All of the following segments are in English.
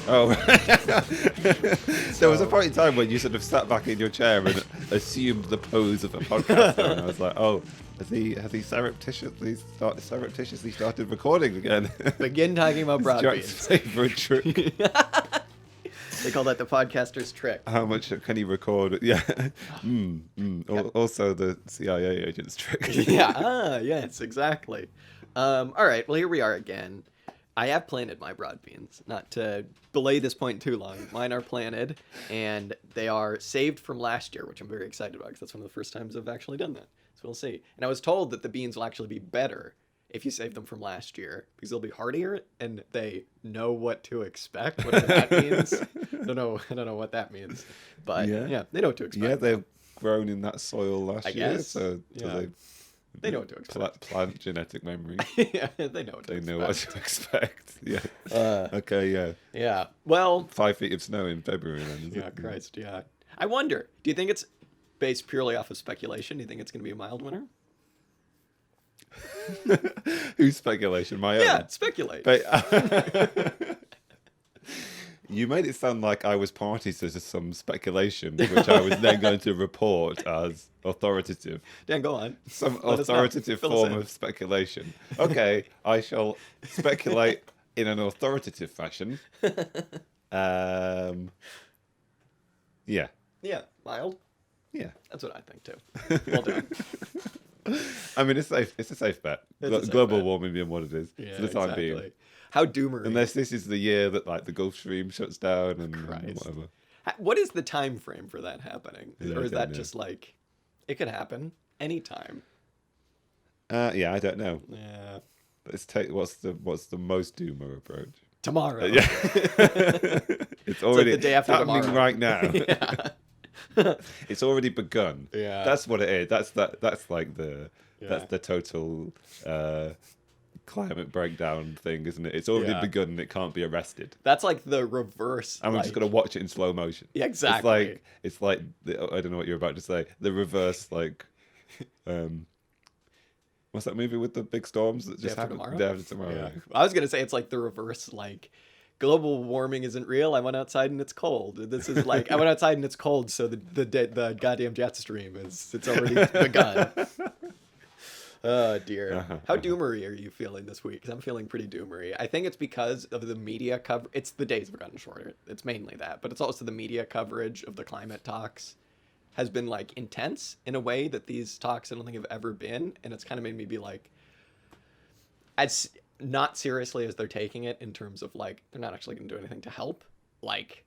Oh, there was a point in time when you sort of sat back in your chair and assumed the pose of a podcaster, and I was like, "Oh, has he surreptitiously started recording again?" Begin talking about broad Jack's beans. favorite trick. They call that the podcaster's trick. How much can he record? Yeah. Also, the CIA agent's trick. Yeah. Yes, exactly. All right. Well, here we are again. I have planted my broad beans. Not to belay this point too long. Mine are planted, and they are saved from last year, which I'm very excited about because that's one of the first times I've actually done that. So we'll see. And I was told that the beans will actually be better if you save them from last year because they'll be hardier and they know what to expect. Whatever that means. I don't know what that means, but yeah, they know what to expect. Yeah, they've grown in that soil last year, guess. so Yeah. They know what to expect. Plant genetic memory. Yeah, they know what to expect. They know what to expect. Yeah. Okay. Yeah. Yeah. Well. 5 feet of snow in February. Then, is Yeah. it? Christ. Yeah. I wonder. Do you think it's based purely off of speculation? Do you think it's going to be a mild winter? Whose speculation? My own. Yeah. Speculate. But, you made it sound like I was party to some speculation, which I was then going to report as authoritative. Dan, go on. Some Let us know. authoritative Fill us form in. of speculation. Okay, I shall speculate in an authoritative fashion. Yeah. Yeah. Mild. Yeah. That's what I think too. Well done. I mean, it's safe. It's a safe bet. It's a safe Global bet. warming being what it is for the time being. How doomery. Unless this is the year that like the Gulf Stream shuts down and Christ. whatever. What is the time frame for that happening? Yeah, Or I is don't that know. just like it could happen anytime? Yeah, I don't know. Yeah. Let's take what's the most doomer approach. Tomorrow. Yeah. It's already the day after happening tomorrow. right now. Yeah. It's already begun. Yeah. That's what it is. That's like the Yeah. that's the total climate breakdown thing, isn't it? It's already Yeah. begun and it can't be arrested. That's like the reverse. And we're just gonna watch it in slow motion. Yeah, exactly. It's like I don't know what you're about to say. The reverse, like, what's that movie with the big storms that just After happened? Tomorrow? Day After Tomorrow. Yeah. I was gonna say it's like the reverse, like global warming isn't real. I went outside and it's cold. This is like I went outside and it's cold, so the goddamn jet stream it's already begun. Oh dear. How doomery are you feeling this week? Because I'm feeling pretty doomery. I think it's because of the media cover. It's the days have gotten shorter. It's mainly that, but it's also the media coverage of the climate talks has been like intense in a way that these talks I don't think have ever been, and it's kind of made me be like, as not seriously as they're taking it in terms of like they're not actually going to do anything to help. Like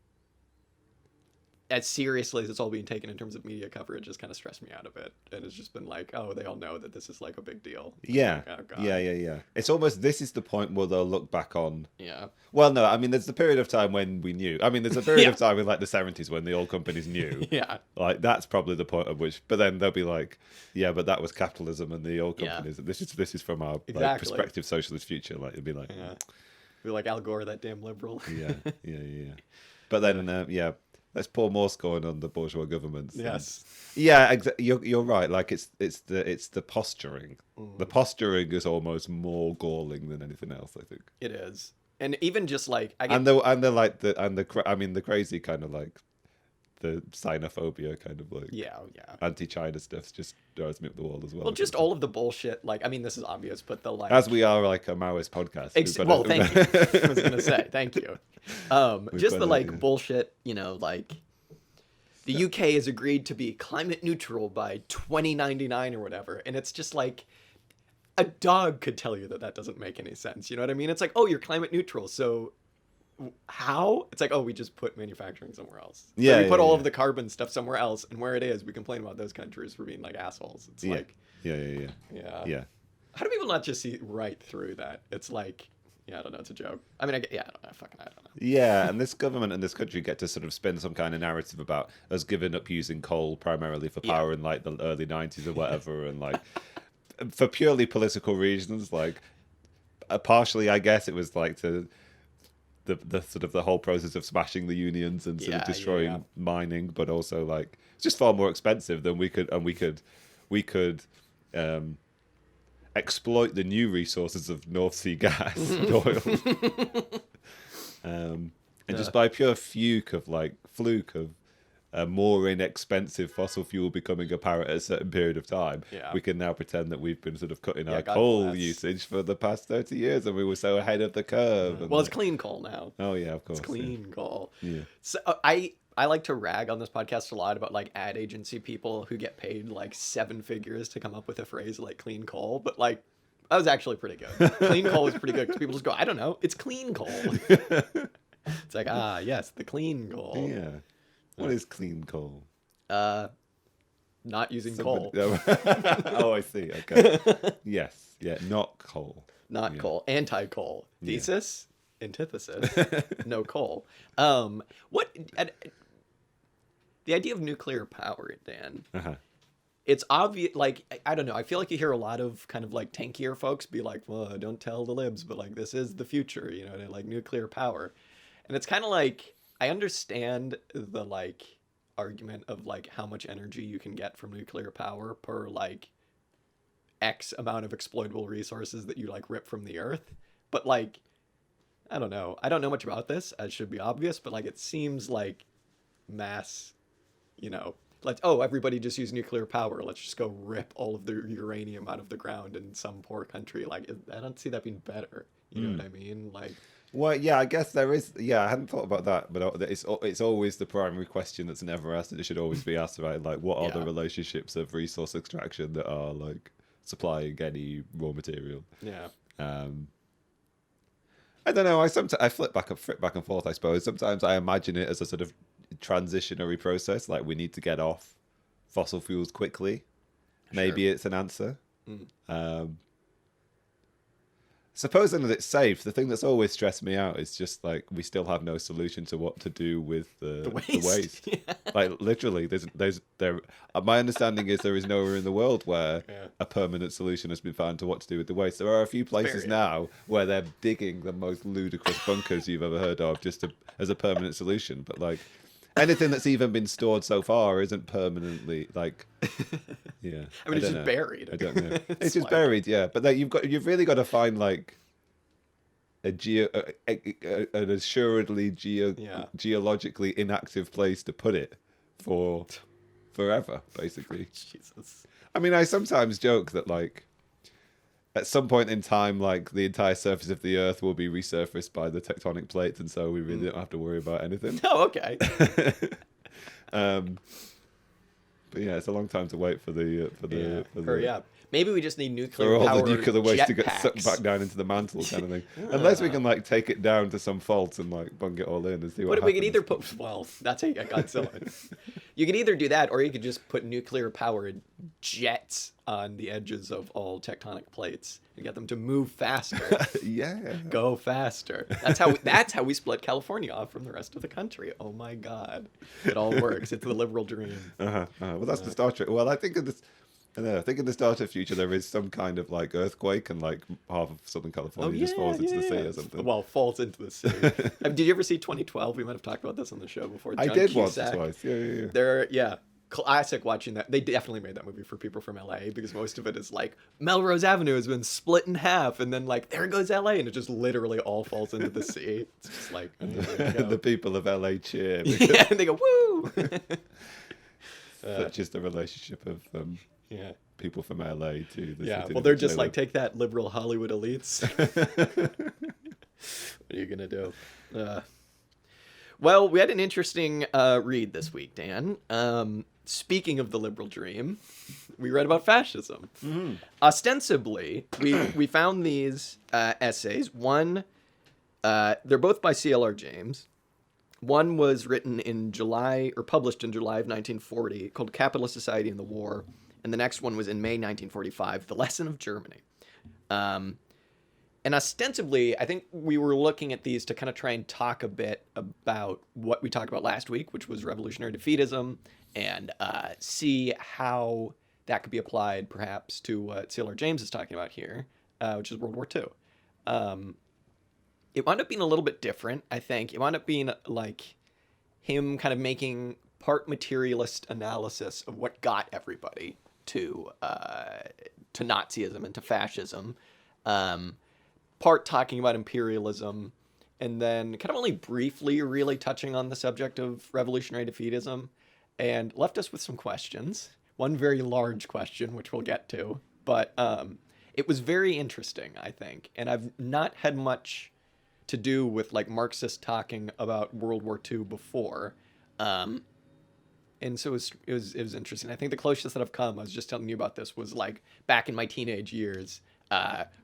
as seriously as it's all being taken in terms of media coverage has kind of stressed me out of it, and it's just been like, oh, they all know that this is like a big deal. Yeah. Like, oh, God. Yeah. It's almost this is the point where they'll look back on. Yeah. Well, no, I mean, there's the period of time when we knew. I mean, there's a period Yeah. of time in like the 70s when the oil companies knew. Yeah. Like that's probably the point at which, but then they'll be like, yeah, but that was capitalism and the oil companies. This is from our like, Exactly. prospective socialist future. Like it'd be like, Yeah. Be like Al Gore, that damn liberal. yeah. But then, let's pour more scorn on the bourgeois governments. Yes. Yeah, you're right. Like it's the posturing. The posturing is almost more galling than anything else, I think. It is. And even just like I get, And the crazy kind of like the xenophobia kind of like yeah. anti-China stuff just drives me up the wall as well. Well, just all of the bullshit. Like, I mean, this is obvious, but the like. as we are like a Maoist podcast. Well, thank you. I was gonna say thank you. Just the like yeah. bullshit. You know, like the UK has agreed to be climate neutral by 2099 or whatever, and it's just like a dog could tell you that doesn't make any sense. You know what I mean? It's like, oh, you're climate neutral, so how? It's like, oh, we just put manufacturing somewhere else. So we put all of the carbon stuff somewhere else, and where it is, we complain about those countries for being like assholes. It's like, yeah. How do people not just see right through that? It's like, yeah, I don't know. It's a joke. I mean, I don't know. Yeah, and this government and this country get to sort of spin some kind of narrative about us giving up using coal primarily for power in like the early 90s or whatever, and like for purely political reasons, like partially, I guess it was like to the sort of the whole process of smashing the unions and sort of destroying mining, but also like it's just far more expensive than we could exploit the new resources of North Sea gas and oil. And just by pure fluke of a more inexpensive fossil fuel becoming apparent at a certain period of time, we can now pretend that we've been sort of cutting our God coal bless. usage for the past 30 years and we were so ahead of the curve. And Well, it's clean coal now. Oh, yeah, of course. It's clean coal. Yeah. So I like to rag on this podcast a lot about like ad agency people who get paid like 7 figures to come up with a phrase like clean coal, but like that was actually pretty good. Clean coal was pretty good because people just go, I don't know, it's clean coal. It's like, yes, the clean coal. Yeah. What is clean coal? Not using coal. Oh, I see. Okay. Yes. Yeah. Not coal. Not coal. Anti-coal. Thesis, antithesis, no coal. The idea of nuclear power, Dan. It's obvious, like, I don't know. I feel like you hear a lot of kind of like tankier folks be like, well, don't tell the libs, but like, this is the future, you know, like nuclear power. And it's kind of like, I understand the like argument of like how much energy you can get from nuclear power per like X amount of exploitable resources that you like rip from the earth. But like, I don't know. I don't know much about this, as should be obvious, but like, it seems like mass, you know, like, oh, everybody just use nuclear power. Let's just go rip all of the uranium out of the ground in some poor country. Like, I don't see that being better. You know what I mean? Like, well, yeah, I guess there is. Yeah, I hadn't thought about that, but it's always the primary question that's never asked, and it should always be asked about, like, what are the relationships of resource extraction that are like supplying any raw material? Yeah. I don't know. I flip back and forth. I suppose sometimes I imagine it as a sort of transitionary process, like we need to get off fossil fuels quickly. Maybe it's an answer. Supposing that it's safe, the thing that's always stressed me out is just like we still have no solution to what to do with the waste. Like literally, my understanding is there is nowhere in the world where a permanent solution has been found to what to do with the waste. There are a few places now where they're digging the most ludicrous bunkers you've ever heard of just as a permanent solution, but like anything that's even been stored so far isn't permanently like. Yeah, I mean, it's just buried. I don't know. It's just like, buried, yeah. But like, you've really got to find like an assuredly geologically inactive place to put it for forever, basically. Jesus. I mean, I sometimes joke that like at some point in time, like the entire surface of the Earth will be resurfaced by the tectonic plates, and so we really don't have to worry about anything. Oh, okay. But yeah, it's a long time to wait for the hurry up. Maybe we just need nuclear for all power the nuclear waste to get packs. sucked back down into the mantle, kind of thing. Unless we can like take it down to some fault and like bung it all in and see what happens. We could either put that's how you got Godzilla. You could either do that, or you could just put nuclear powered jets on the edges of all tectonic plates and get them to move faster. Go faster. That's how we split California off from the rest of the country. Oh my God, it all works. It's the liberal dream. Well, that's the Star Trek. Well, I think in the Star Trek future there is some kind of like earthquake and like half of Southern California just falls into the sea or something. Well, falls into the sea. Did you ever see 2012? We might have talked about this on the show before. I did once or twice. Yeah. Classic watching that. They definitely made that movie for people from LA because most of it is like Melrose Avenue has been split in half and then like there goes LA and it just literally all falls into the sea. It's just like the people of LA cheer. Yeah, and they go woo. Such is the relationship of people from LA to the well, they're just like, take that, liberal Hollywood elites. What are you gonna do? Well, we had an interesting read this week, Dan. Speaking of the liberal dream, we read about fascism. Ostensibly, we found these essays. One, they're both by C.L.R. James. One was written in July, or published in July of 1940, called Capitalist Society and the War. And the next one was in May 1945, The Lesson of Germany. And ostensibly, I think we were looking at these to kind of try and talk a bit about what we talked about last week, which was revolutionary defeatism, and see how that could be applied perhaps to what C.L.R. James is talking about here, which is World War II. It wound up being a little bit different, I think. It wound up being like him kind of making part materialist analysis of what got everybody to Nazism and to fascism, part talking about imperialism, and then kind of only briefly really touching on the subject of revolutionary defeatism, and left us with some questions. One very large question, which we'll get to, but it was very interesting, I think, and I've not had much to do with like Marxist talking about World War II before. And so it was interesting. I think the closest that I've come, I was just telling you about this, was like back in my teenage years,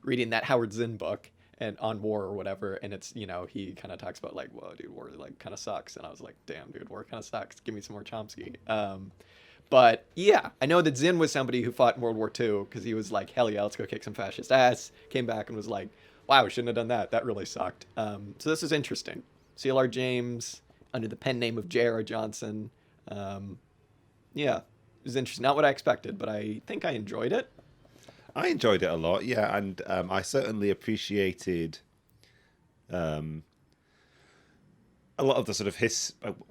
reading that Howard Zinn book and on war or whatever. And it's, he kind of talks about like, whoa, dude, war like kind of sucks. And I was like, damn, dude, war kind of sucks. Give me some more Chomsky. But yeah, I know that Zinn was somebody who fought in World War II because he was like, hell yeah, let's go kick some fascist ass. Came back and was like, wow, shouldn't have done that. That really sucked. So this is interesting. C.L.R. James under the pen name of J.R. Johnson. Yeah, it was interesting. Not what I expected, but I think I enjoyed it. I enjoyed it a lot, yeah, and I certainly appreciated a lot of the sort of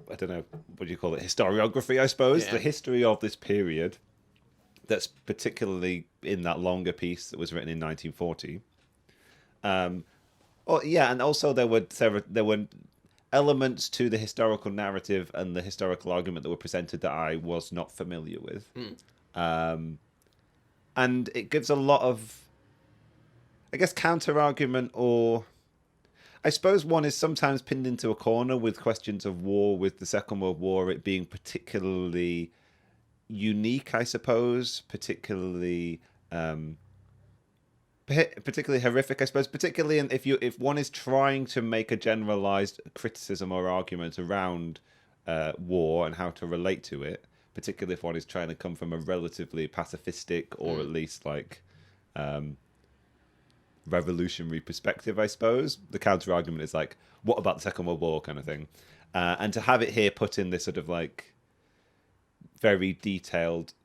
I don't know, what do you call it, historiography, I suppose, the history of this period that's particularly in that longer piece that was written in 1940. And also there were elements to the historical narrative and the historical argument that were presented that I was not familiar with. And it gives a lot of, I guess, counter-argument, or I suppose one is sometimes pinned into a corner with questions of war, with the Second World War, it being particularly unique, I suppose, particularly horrific, I suppose, particularly if one is trying to make a generalized criticism or argument around war and how to relate to it, particularly if one is trying to come from a relatively pacifistic or at least like revolutionary perspective, I suppose. The counter argument is like, what about the Second World War kind of thing? And to have it here put in this sort of like very detailed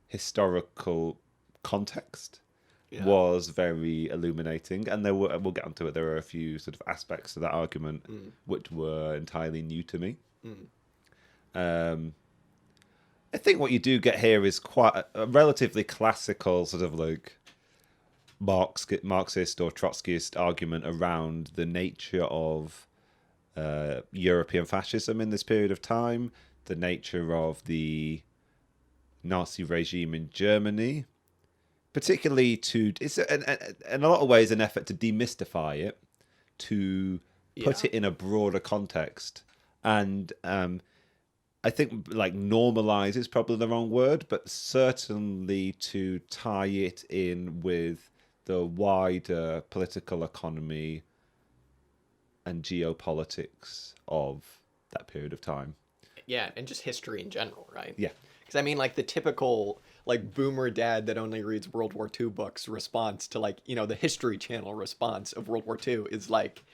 historical context was very illuminating, and we'll get onto it. There are a few sort of aspects to that argument which were entirely new to me. I think what you do get here is quite a relatively classical sort of like Marxist or Trotskyist argument around the nature of European fascism in this period of time, the nature of the Nazi regime in Germany, particularly it's in a lot of ways an effort to demystify it, to put it in a broader context, and I think like normalize is probably the wrong word, but certainly to tie it in with the wider political economy and geopolitics of that period of time. Yeah, and just history in general, right? Yeah. Because I mean, like the typical like boomer dad that only reads World War II books response to like, the History Channel response of World War II is like,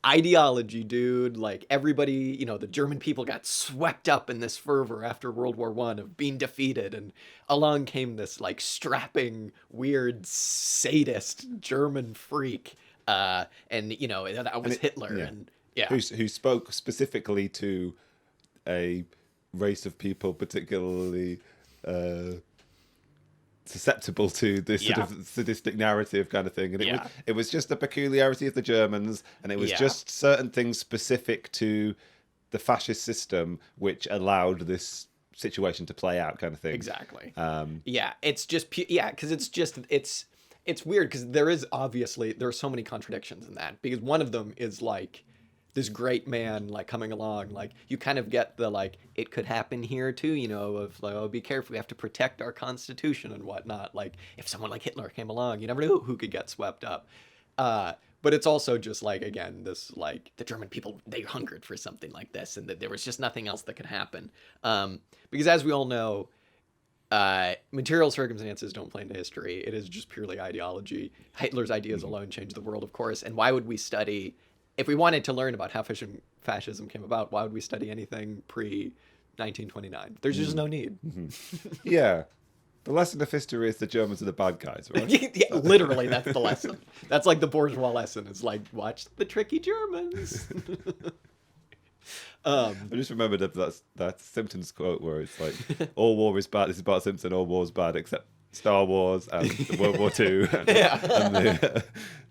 ideology, dude. Like everybody, the German people got swept up in this fervor after World War I of being defeated, and along came this like strapping, weird, sadist German freak, and that was Hitler, and who spoke specifically to a race of people particularly susceptible to this sort of sadistic narrative kind of thing, and it was just the peculiarity of the Germans, and it was just certain things specific to the fascist system which allowed this situation to play out, kind of thing. Exactly. It's just because it's weird because there are so many contradictions in that, because one of them is like this great man like coming along, like you kind of get the like it could happen here too, of like, oh, be careful, we have to protect our constitution and whatnot. Like if someone like Hitler came along, you never knew who could get swept up. But it's also just like, again, this like the German people, they hungered for something like this, and that there was just nothing else that could happen. Because as we all know, material circumstances don't play into history. It is just purely ideology. Hitler's ideas alone changed the world, of course. And why would we study? If we wanted to learn about how fascism came about, why would we study anything pre-1929? There's just no need. Yeah. The lesson of history is the Germans are the bad guys, right? Yeah, literally, that's the lesson. That's like the bourgeois lesson. It's like, watch the tricky Germans. I just remembered that Simpsons quote where it's like, all war is bad. This is Bart Simpson. All war is bad except Star Wars and World War II and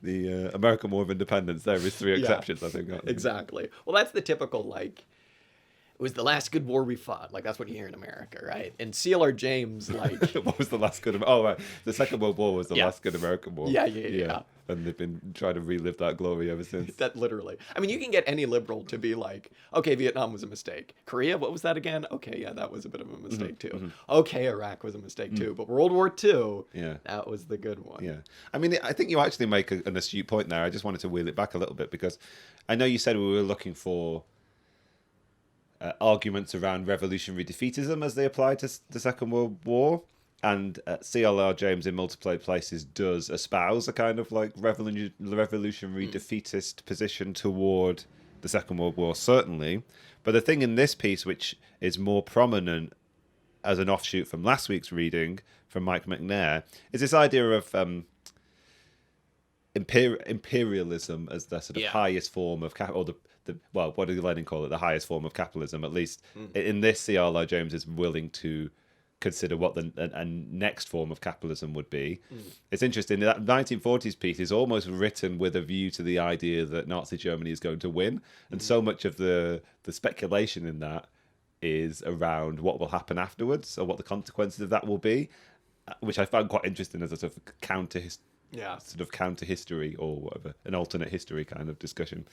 the American War of Independence. There is three exceptions, I think. Exactly. Well, that's the typical, like, it was the last good war we fought. Like, that's what you hear in America, right? And C.L.R. James, like... What was the last good... Oh, right. The Second World War was the last good American war. Yeah. And they've been trying to relive that glory ever since. That literally. I mean, you can get any liberal to be like, okay, Vietnam was a mistake. Korea, what was that again? Okay, yeah, that was a bit of a mistake too. Mm-hmm. Okay, Iraq was a mistake too. But World War II, that was the good one. Yeah. I mean, I think you actually make an astute point there. I just wanted to wheel it back a little bit because I know you said we were looking for arguments around revolutionary defeatism as they apply to the Second World War. And C.L.R. James in multiple places does espouse a kind of like revolutionary defeatist position toward the Second World War, certainly. But the thing in this piece, which is more prominent as an offshoot from last week's reading from Mike McNair, is this idea of imperialism as the sort of highest form of or well, what did Lenin call it? The highest form of capitalism, at least. In this, C.L.R. James is willing to consider what the next form of capitalism would be. It's interesting, that 1940s piece is almost written with a view to the idea that Nazi Germany is going to win. And so much of the speculation in that is around what will happen afterwards or what the consequences of that will be, which I found quite interesting as a sort of counter history or whatever, an alternate history kind of discussion.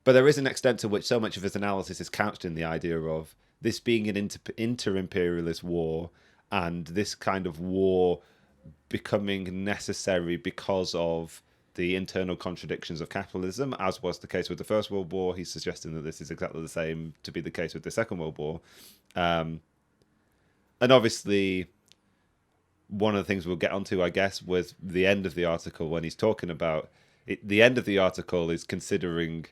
But there is an extent to which so much of his analysis is couched in the idea of this being an inter-imperialist war, and this kind of war becoming necessary because of the internal contradictions of capitalism, as was the case with the First World War. He's suggesting that this is exactly the same to be the case with the Second World War. And obviously, one of the things we'll get onto, I guess, was the end of the article when he's talking about it. The end of the article is considering,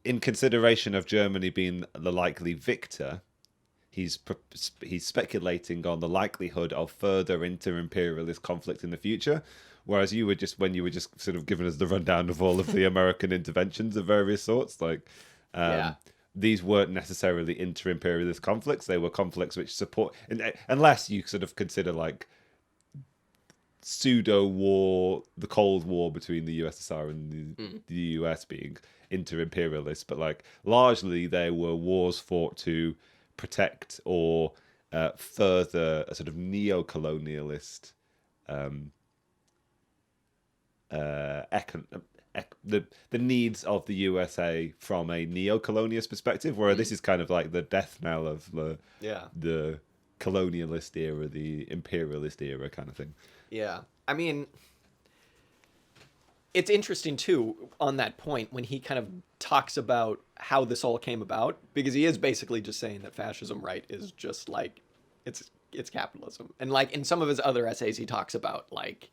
in consideration of Germany being the likely victor, he's speculating on the likelihood of further inter-imperialist conflict in the future. Whereas when you were just sort of giving us the rundown of all of the American interventions of various sorts, like these weren't necessarily inter-imperialist conflicts. They were conflicts which support, unless you sort of consider like pseudo-war, the Cold War between the USSR and the US being inter-imperialist, but like largely they were wars fought to protect or further a sort of neo-colonialist the needs of the USA from a neo-colonialist perspective, where this is kind of like the death knell of the colonialist era, the imperialist era kind of thing. Yeah. I mean, it's interesting too on that point when he kind of talks about how this all came about, because he is basically just saying that fascism, right, is just like it's capitalism. And like in some of his other essays he talks about like,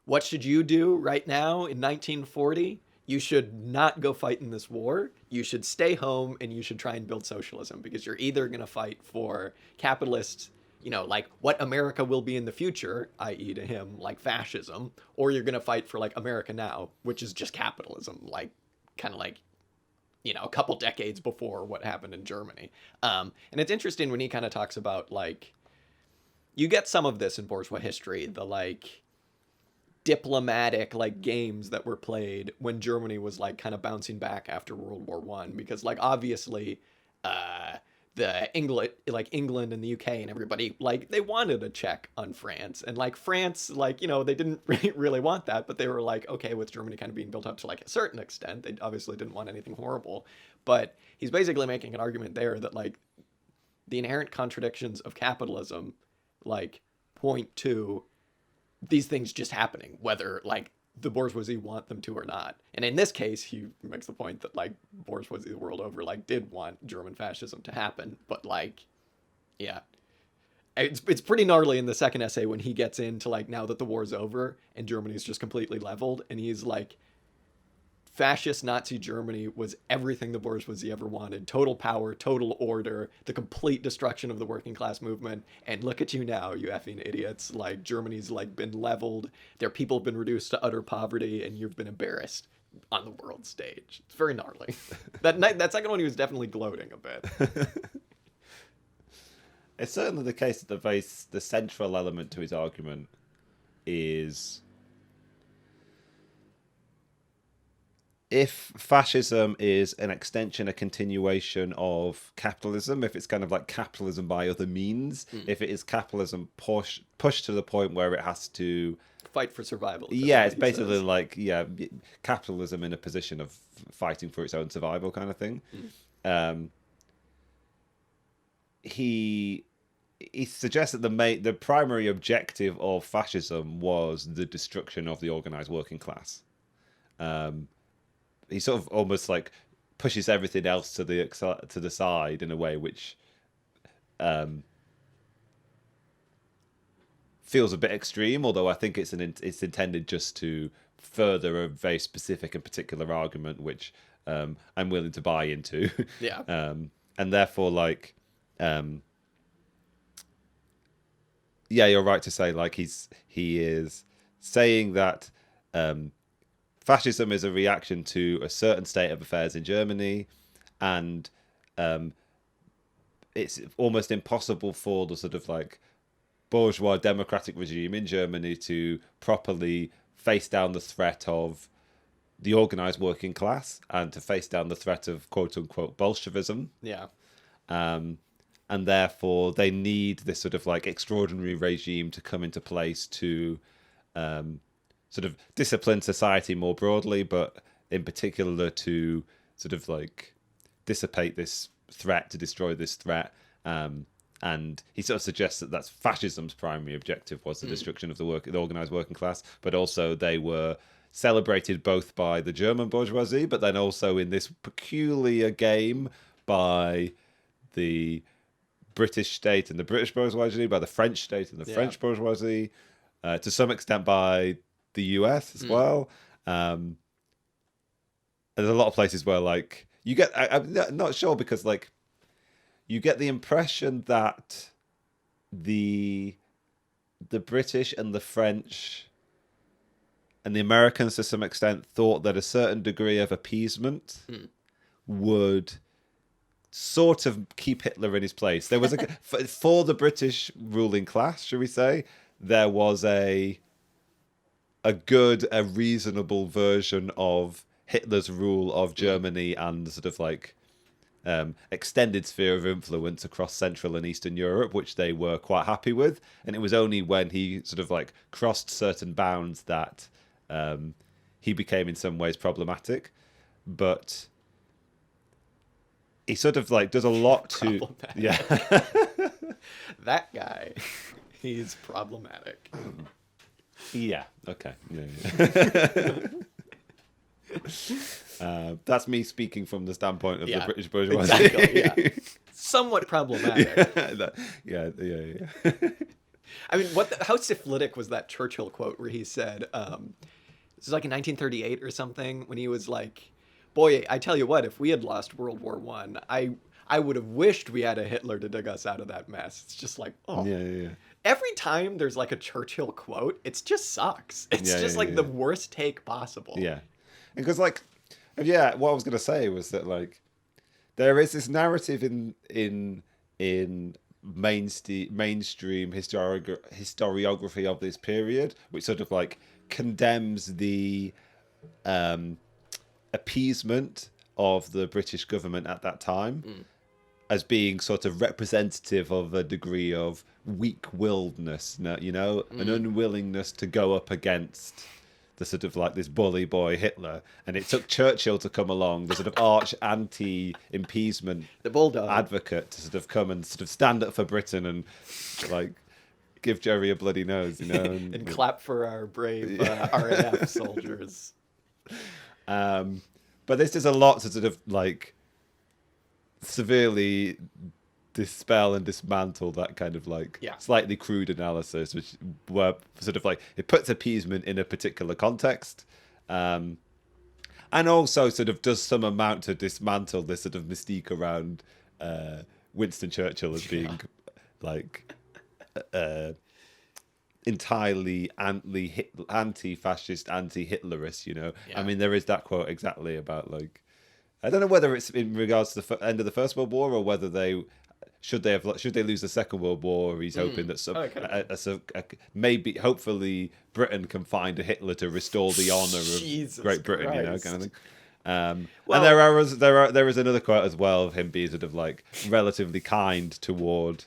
what should you do right now in 1940? You should not go fight in this war. You should stay home and you should try and build socialism, because you're either going to fight for capitalists, you know, like what America will be in the future, i.e. to him, like fascism, or you're going to fight for like America now, which is just capitalism, like kind of like, you know, a couple decades before what happened in Germany. And it's interesting when he kind of talks about like, you get some of this in bourgeois history, the like diplomatic like games that were played when Germany was like kind of bouncing back after World War I, because like obviously England and the UK and everybody, like they wanted a check on France, and like France, like, you know, they didn't really want that, but they were like, okay, with Germany kind of being built up to like a certain extent, they obviously didn't want anything horrible. But he's basically making an argument there that like the inherent contradictions of capitalism like point to these things just happening, whether like the bourgeoisie want them to or not. And in this case, he makes the point that like bourgeoisie the world over like did want German fascism to happen, but like, yeah, it's pretty gnarly in the second essay when he gets into like, now that the war's over and Germany's just completely leveled, and he's like, fascist Nazi Germany was everything the bourgeoisie ever wanted. Total power, total order, the complete destruction of the working class movement. And look at you now, you effing idiots. Like, Germany's like been leveled. Their people have been reduced to utter poverty, and you've been embarrassed on the world stage. It's very gnarly. That second one, he was definitely gloating a bit. it's certainly the case that the central element to his argument is if fascism is an extension, a continuation of capitalism, if it's kind of like capitalism by other means, if it is capitalism pushed to the point where it has to fight for survival. Yeah, it's basically like capitalism in a position of fighting for its own survival kind of thing. He suggests that the primary objective of fascism was the destruction of the organized working class. He sort of almost like pushes everything else to the side in a way which feels a bit extreme, although I think it's intended just to further a very specific and particular argument, which I'm willing to buy into. Yeah. And therefore, like, you're right to say, like, he is saying that fascism is a reaction to a certain state of affairs in Germany, and it's almost impossible for the sort of like bourgeois democratic regime in Germany to properly face down the threat of the organized working class and to face down the threat of quote unquote Bolshevism. Yeah. And therefore they need this sort of like extraordinary regime to come into place to sort of discipline society more broadly, but in particular to sort of like dissipate this threat, to destroy this threat. And he sort of suggests that that's fascism's primary objective was the destruction of the organized working class, but also they were celebrated both by the German bourgeoisie, but then also in this peculiar game by the British state and the British bourgeoisie, by the French state and the French bourgeoisie, to some extent by the US as well. There's a lot of places where like you get, I'm not sure because like you get the impression that the British and the French and the Americans to some extent thought that a certain degree of appeasement would sort of keep Hitler in his place. There was for the British ruling class, should we say, there was a reasonable version of Hitler's rule of Germany and sort of like extended sphere of influence across Central and Eastern Europe, which they were quite happy with. And it was only when he sort of like crossed certain bounds that he became in some ways problematic. But he sort of like does a lot to that guy. He's problematic. Yeah. Okay. That's me speaking from the standpoint of the British bourgeoisie. Exactly, yeah. Somewhat problematic. Yeah. I mean, how syphilitic was that Churchill quote where he said, this was like in 1938 or something, when he was like, boy, I tell you what, if we had lost World War I would have wished we had a Hitler to dig us out of that mess. It's just like, Yeah. Every time there's like a Churchill quote, it just sucks. It's just the worst take possible. Yeah. Because like, what I was going to say was that like, there is this narrative in mainstream historiography of this period, which sort of like condemns the appeasement of the British government at that time as being sort of representative of a degree of weak-willedness, an unwillingness to go up against the sort of like this bully boy Hitler. And it took Churchill to come along, the sort of arch anti-appeasement the bulldog advocate, to sort of come and sort of stand up for Britain and like give Jerry a bloody nose, and clap for our brave RAF soldiers. But this does a lot to sort of like severely dispel and dismantle that kind of like slightly crude analysis, which were sort of like it puts appeasement in a particular context, and also sort of does some amount to dismantle this sort of mystique around Winston Churchill as being like entirely anti-fascist, anti-Hitlerist. I mean, there is that quote exactly about like, I don't know whether it's in regards to the end of the First World War or whether they should they lose the Second World War, he's hoping that maybe hopefully Britain can find a Hitler to restore the honor of Great Britain, you know, kind of thing. And there is another quote as well of him being sort of like relatively kind toward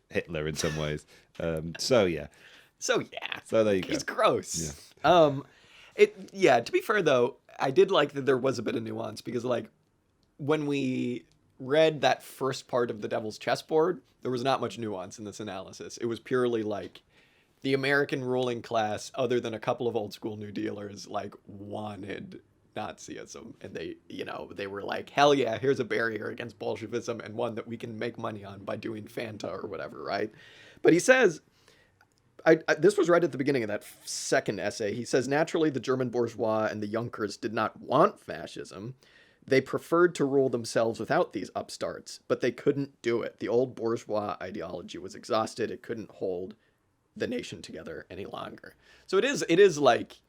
Hitler in some ways. So there you go. He's gross. Yeah. To be fair though, I did like that there was a bit of nuance, because like when we read that first part of The Devil's Chessboard, there was not much nuance in this analysis. It was purely like the American ruling class, other than a couple of old school New Dealers, like wanted Nazism, and they were like, hell yeah, here's a barrier against Bolshevism, and one that we can make money on by doing Fanta or whatever, right? But he says, this was right at the beginning of that second essay. He says, naturally, the German bourgeois and the Junkers did not want fascism. They preferred to rule themselves without these upstarts, but they couldn't do it. The old bourgeois ideology was exhausted. It couldn't hold the nation together any longer. So it is like,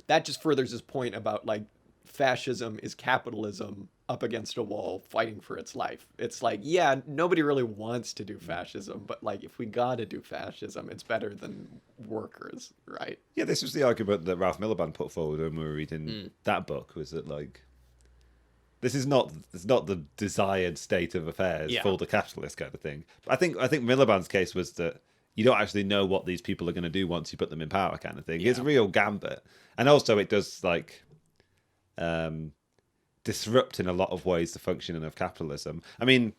that just furthers his point about like fascism is capitalism up against a wall fighting for its life. It's like, yeah, nobody really wants to do fascism, but like if we gotta do fascism, it's better than workers, right? Yeah, this was the argument that Ralph Miliband put forward when we were reading that book, was that like it's not the desired state of affairs for the capitalist kind of thing. But I think Miliband's case was that you don't actually know what these people are going to do once you put them in power, kind of thing. It's a real gambit, and also it does like disrupt in a lot of ways the functioning of capitalism. I mean,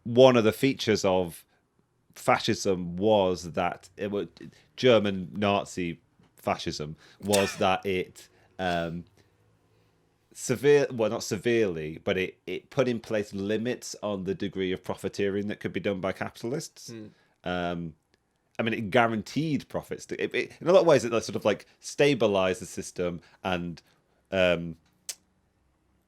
one of the features of fascism was that German Nazi fascism was that it not severely, but it put in place limits on the degree of profiteering that could be done by capitalists. I mean, it guaranteed profits. In a lot of ways, it sort of like stabilized the system, and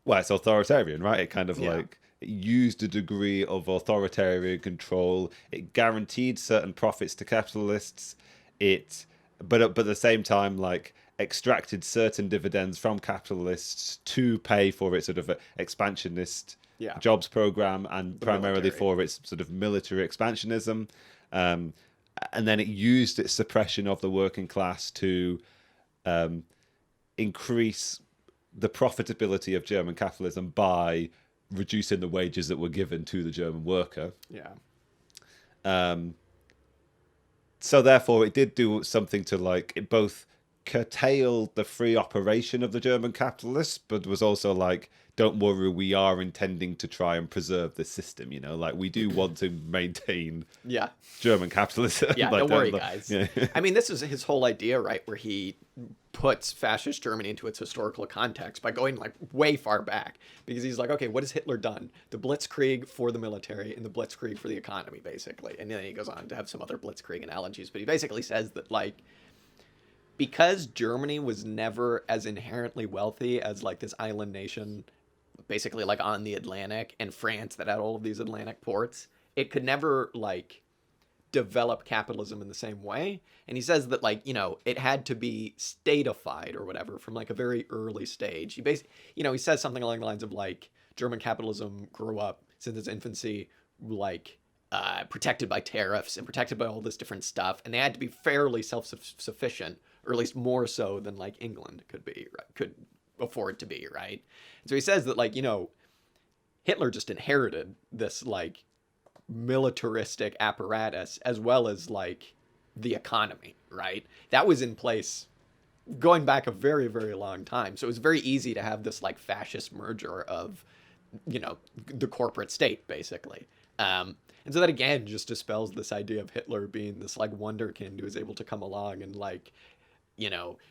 it's authoritarian, right? It kind of like it used a degree of authoritarian control. It guaranteed certain profits to capitalists. But at the same time, like extracted certain dividends from capitalists to pay for its sort of expansionist jobs program, and primarily for its sort of military expansionism. And then it used its suppression of the working class to increase the profitability of German capitalism by reducing the wages that were given to the German worker. So therefore, it did do something to like it both curtailed the free operation of the German capitalists, but was also like, don't worry, we are intending to try and preserve this system, like we do want to maintain German capitalism. Yeah, like, don't worry, guys. Yeah. I mean, this is his whole idea, right, where he puts fascist Germany into its historical context by going like way far back, because he's like, okay, what has Hitler done? The Blitzkrieg for the military and the Blitzkrieg for the economy, basically. And then he goes on to have some other Blitzkrieg analogies, but he basically says that like, because Germany was never as inherently wealthy as like this island nation, basically like on the Atlantic, and France that had all of these Atlantic ports, it could never like develop capitalism in the same way. And he says that like, it had to be statified or whatever from like a very early stage. He says something along the lines of like, German capitalism grew up since its infancy, like protected by tariffs and protected by all this different stuff, and they had to be fairly self-sufficient, or at least more so than like England could afford to be, right? And so he says that like, Hitler just inherited this like militaristic apparatus as well as like the economy, right? That was in place going back a very, very long time. So it was very easy to have this like fascist merger of, the corporate state, basically. And so that again just dispels this idea of Hitler being this like wonderkind who is able to come along and like,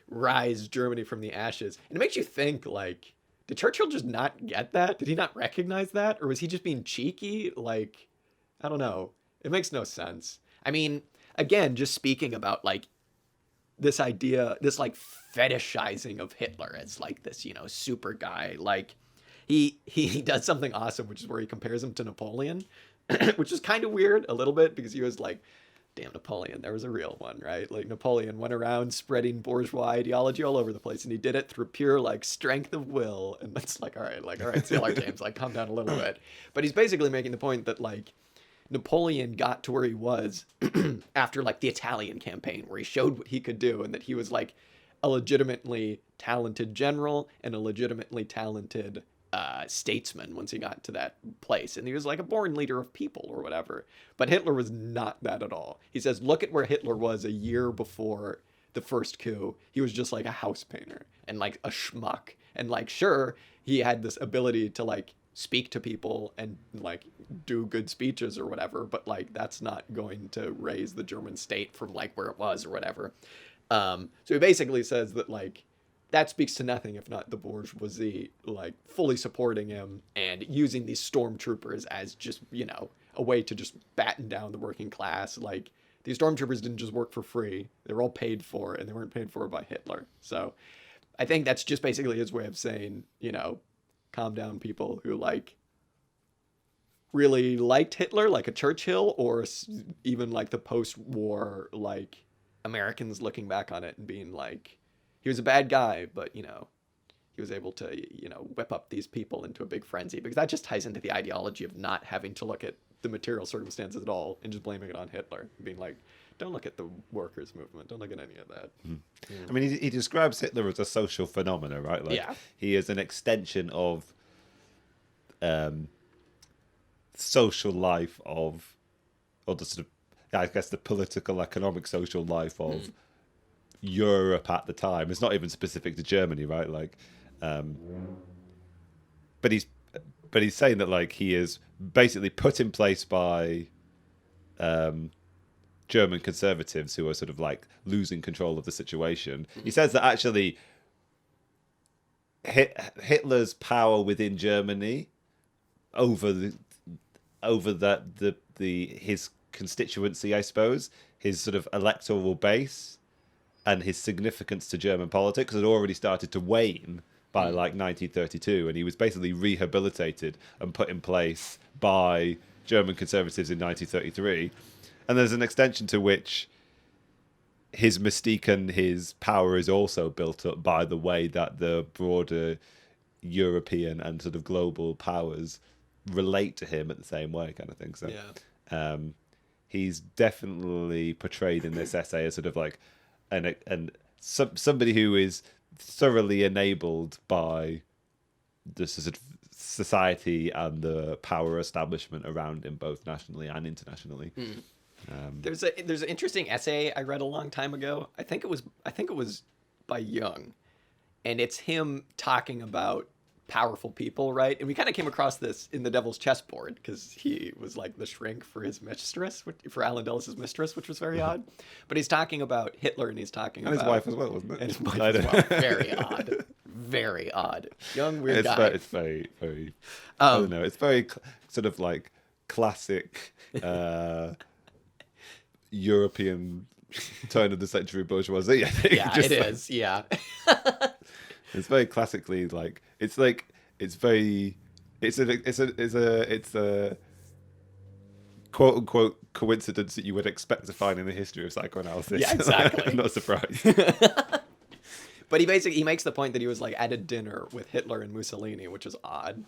rise Germany from the ashes. And it makes you think like, did Churchill just not get that? Did he not recognize that? Or was he just being cheeky? Like, I don't know. It makes no sense. I mean, again, just speaking about like this idea, this like fetishizing of Hitler as like this, super guy. Like he does something awesome, which is where he compares him to Napoleon, which is kind of weird a little bit, because he was like damn Napoleon, there was a real one, right? Like Napoleon went around spreading bourgeois ideology all over the place, and he did it through pure like strength of will. And that's like, all right, Sailor James, like calm down a little bit. But he's basically making the point that like Napoleon got to where he was after like the Italian campaign, where he showed what he could do, and that he was like a legitimately talented general and a legitimately talented statesman once he got to that place. And he was like a born leader of people or whatever. But Hitler was not that at all. He says, look at where Hitler was a year before the first coup. He was just like a house painter and like a schmuck. And like, sure, he had this ability to like speak to people and like do good speeches or whatever, but like that's not going to raise the German state from like where it was or whatever. So he basically says that like that speaks to nothing if not the bourgeoisie like fully supporting him and using these stormtroopers as just, you know, a way to just batten down the working class. Like these stormtroopers didn't just work for free. They were all paid for, and they weren't paid for by Hitler. So I think that's just basically his way of saying, you know, calm down, people who like really liked Hitler, like a Churchill, or even like the post-war like Americans looking back on it and being like, he was a bad guy, but you know, he was able to, you know, whip up these people into a big frenzy, because that just ties into the ideology of not having to look at the material circumstances at all and just blaming it on Hitler, being like, don't look at the workers' movement, don't look at any of that. Yeah. I mean, he describes Hitler as a social phenomenon, right? Like, yeah. He is an extension of social life of, or the sort of, I guess, the political, economic, social life of Europe at the time. It's not even specific to Germany, right? Like, but he's saying that like he is basically put in place by German conservatives who are sort of like losing control of the situation. He says that actually Hitler's power within Germany over his constituency, I suppose, his sort of electoral base and his significance to German politics had already started to wane by like 1932, and he was basically rehabilitated and put in place by German conservatives in 1933. And there's an extension to which his mystique and his power is also built up by the way that the broader European and sort of global powers relate to him at the same way, kind of thing. So he's definitely portrayed in this essay as sort of like somebody who is thoroughly enabled by the sort of society and the power establishment around him, both nationally and internationally. There's an interesting essay I read a long time ago. I think it was by Jung, and it's him talking about powerful people, right? And we kind of came across this in The Devil's Chessboard, because he was like the shrink for his mistress, for Alan Dulles' mistress, which was very odd. But he's talking about Hitler, and he's talking about his wife as well, wasn't it? And his wife as well. Very odd. Very odd. Young, weird guy. It's very, very. I don't know. It's very sort of like classic European turn of the century bourgeoisie, I think. Yeah, it is. Yeah. It's very classically like it's a quote unquote coincidence that you would expect to find in the history of psychoanalysis. Yeah, exactly. I'm not surprised. But he makes the point that he was like at a dinner with Hitler and Mussolini, which is odd,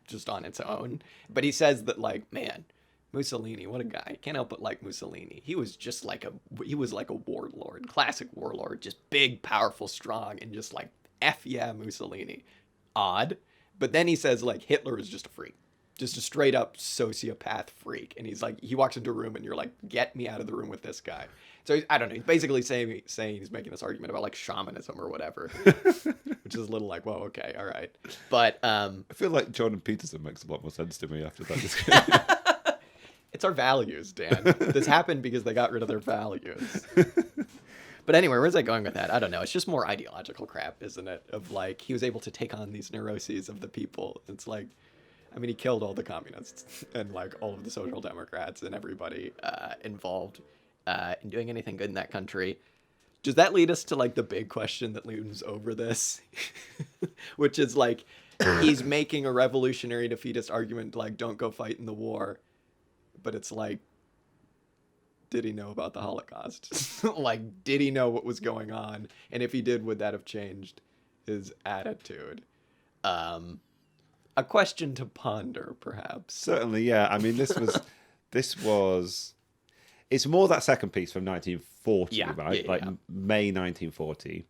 just on its own. But he says that like, man, Mussolini, what a guy. Can't help but like Mussolini. He was like a warlord, classic warlord, just big, powerful, strong, and just like, F yeah, Mussolini. Odd. But then he says like, Hitler is just a freak. Just a straight up sociopath freak. And he's like, he walks into a room and you're like, get me out of the room with this guy. So I don't know. He's basically saying he's making this argument about like shamanism or whatever, which is a little like, whoa, okay, all right. But I feel like Jordan Peterson makes a lot more sense to me after that discussion. It's our values, Dan. This happened because they got rid of their values. But anyway, where's I going with that? I don't know. It's just more ideological crap, isn't it? Of like, he was able to take on these neuroses of the people. It's like, I mean, he killed all the communists and like all of the social democrats and everybody involved in doing anything good in that country. Does that lead us to like the big question that looms over this? Which is like, he's making a revolutionary defeatist argument like, don't go fight in the war. But it's like, did he know about the Holocaust? Like, did he know what was going on? And if he did, would that have changed his attitude? A question to ponder, perhaps. Certainly, yeah. I mean, this was. It's more that second piece from 1940, right? Like May 1940.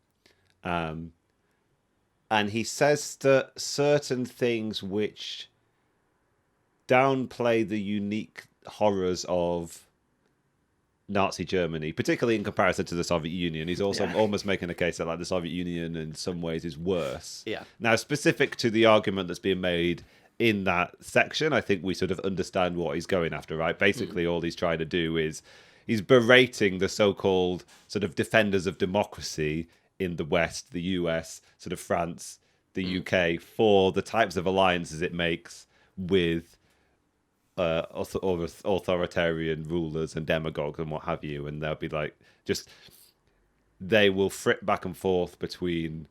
And he says that certain things which downplay the unique horrors of Nazi Germany, particularly in comparison to the Soviet Union. He's also almost making a case that like the Soviet Union in some ways is worse. Yeah. Now, specific to the argument that's being made in that section, I think we sort of understand what he's going after, right? Basically, all he's trying to do is he's berating the so-called sort of defenders of democracy in the West, the US, sort of France, the UK, for the types of alliances it makes with authoritarian rulers and demagogues and what have you. And they'll be like, they will flit back and forth between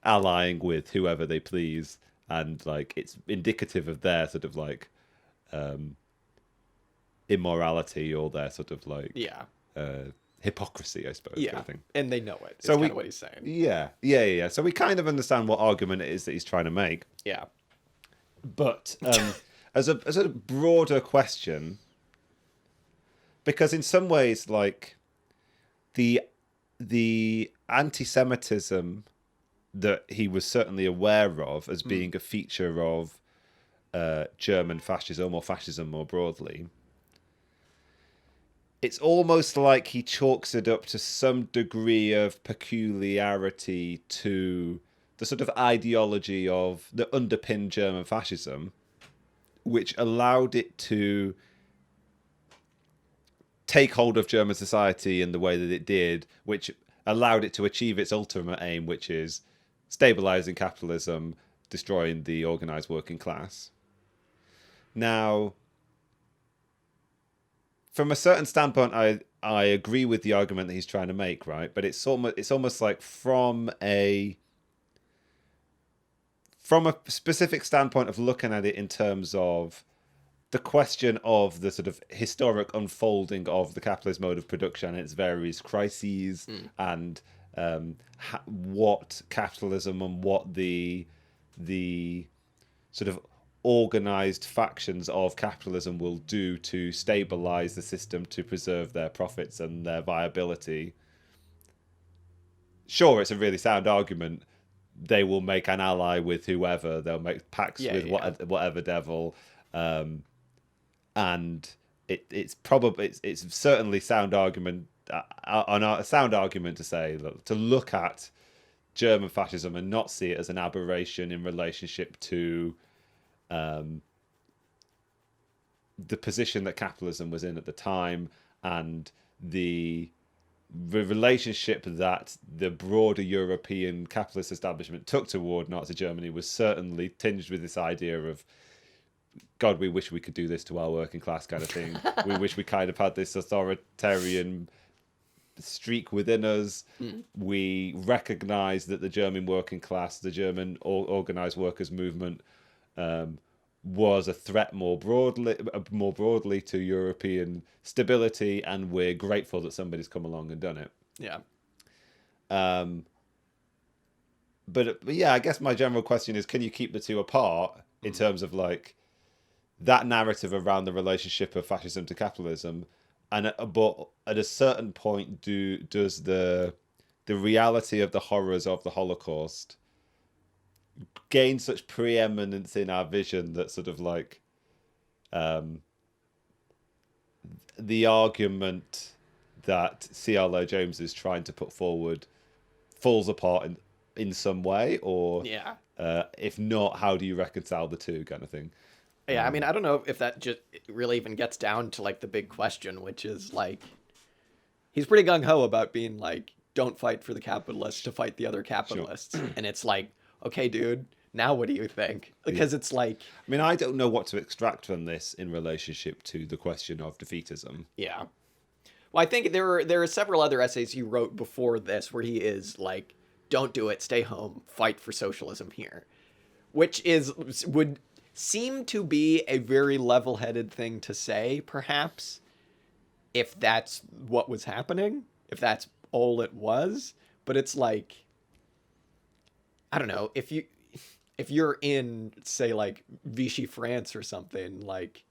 allying with whoever they please. And like, it's indicative of their sort of like immorality or their sort of like hypocrisy, I suppose. Yeah, kind of thing. And they know it. It's kind of what he's saying. Yeah. So we kind of understand what argument it is that he's trying to make. Yeah. But as a broader question, because in some ways, like the anti-Semitism that he was certainly aware of as being a feature of German fascism or fascism more broadly, it's almost like he chalks it up to some degree of peculiarity to the sort of ideology of that underpinned German fascism, which allowed it to take hold of German society in the way that it did, which allowed it to achieve its ultimate aim, which is stabilizing capitalism, destroying the organized working class. Now, from a certain standpoint, I agree with the argument that he's trying to make, right? But it's almost like from a specific standpoint of looking at it in terms of the question of the sort of historic unfolding of the capitalist mode of production and its various crises, and what capitalism and what the sort of organized factions of capitalism will do to stabilize the system to preserve their profits and their viability. Sure, it's a really sound argument. They will make an ally with whoever. They'll make pacts with whatever devil, and it's certainly sound argument a sound argument to say to look at German fascism and not see it as an aberration in relationship to the position that capitalism was in at the time and the relationship that the broader European capitalist establishment took toward Nazi Germany was certainly tinged with this idea of, God, we wish we could do this to our working class kind of thing. We wish we kind of had this authoritarian streak within us. We recognize that the German working class, the German organized workers movement, was a threat more broadly to European stability, and we're grateful that somebody's come along and done it. Yeah. But yeah, I guess my general question is, can you keep the two apart in terms of like that narrative around the relationship of fascism to capitalism, and but at a certain point, does the reality of the horrors of the Holocaust gain such preeminence in our vision that sort of like the argument that C.L.O. James is trying to put forward falls apart in some way, or if not, how do you reconcile the two, kind of thing? Yeah, I mean, I don't know if that just really even gets down to like the big question, which is like, he's pretty gung-ho about being like, don't fight for the capitalists to fight the other capitalists. Sure. And it's like, okay, dude, now what do you think? Because it's like, I mean, I don't know what to extract from this in relationship to the question of defeatism. Yeah. Well, I think there are several other essays he wrote before this where he is like, don't do it, stay home, fight for socialism here. Which would seem to be a very level-headed thing to say, perhaps, if that's what was happening, if that's all it was. But it's like, I don't know, if you're in, say, like Vichy France or something, like,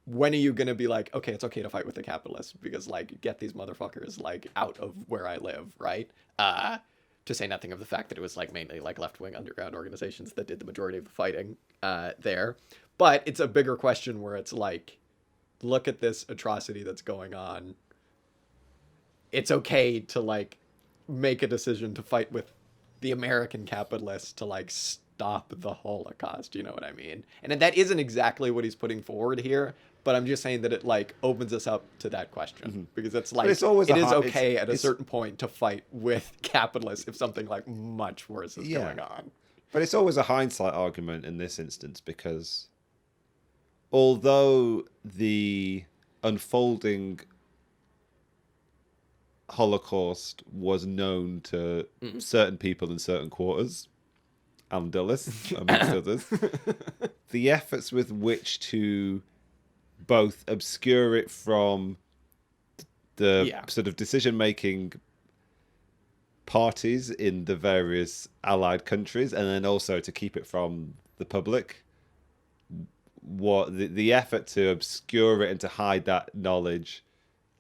when are you going to be like, okay, it's okay to fight with the capitalists because, like, get these motherfuckers, like, out of where I live, right? To say nothing of the fact that it was, like, mainly, like, left-wing underground organizations that did the majority of the fighting there. But it's a bigger question where it's like, look at this atrocity that's going on. It's okay to, like, make a decision to fight with the American capitalists to, like, stop the Holocaust, you know what I mean? And that isn't exactly what he's putting forward here, but I'm just saying that it, like, opens us up to that question, because it's like, it is okay at a certain point to fight with capitalists if something, like, much worse is going on. But it's always a hindsight argument in this instance, because although the unfolding Holocaust was known to certain people in certain quarters and Dulles, amongst others, the efforts with which to both obscure it from the sort of decision-making parties in the various allied countries, and then also to keep it from the public, what the effort to obscure it and to hide that knowledge,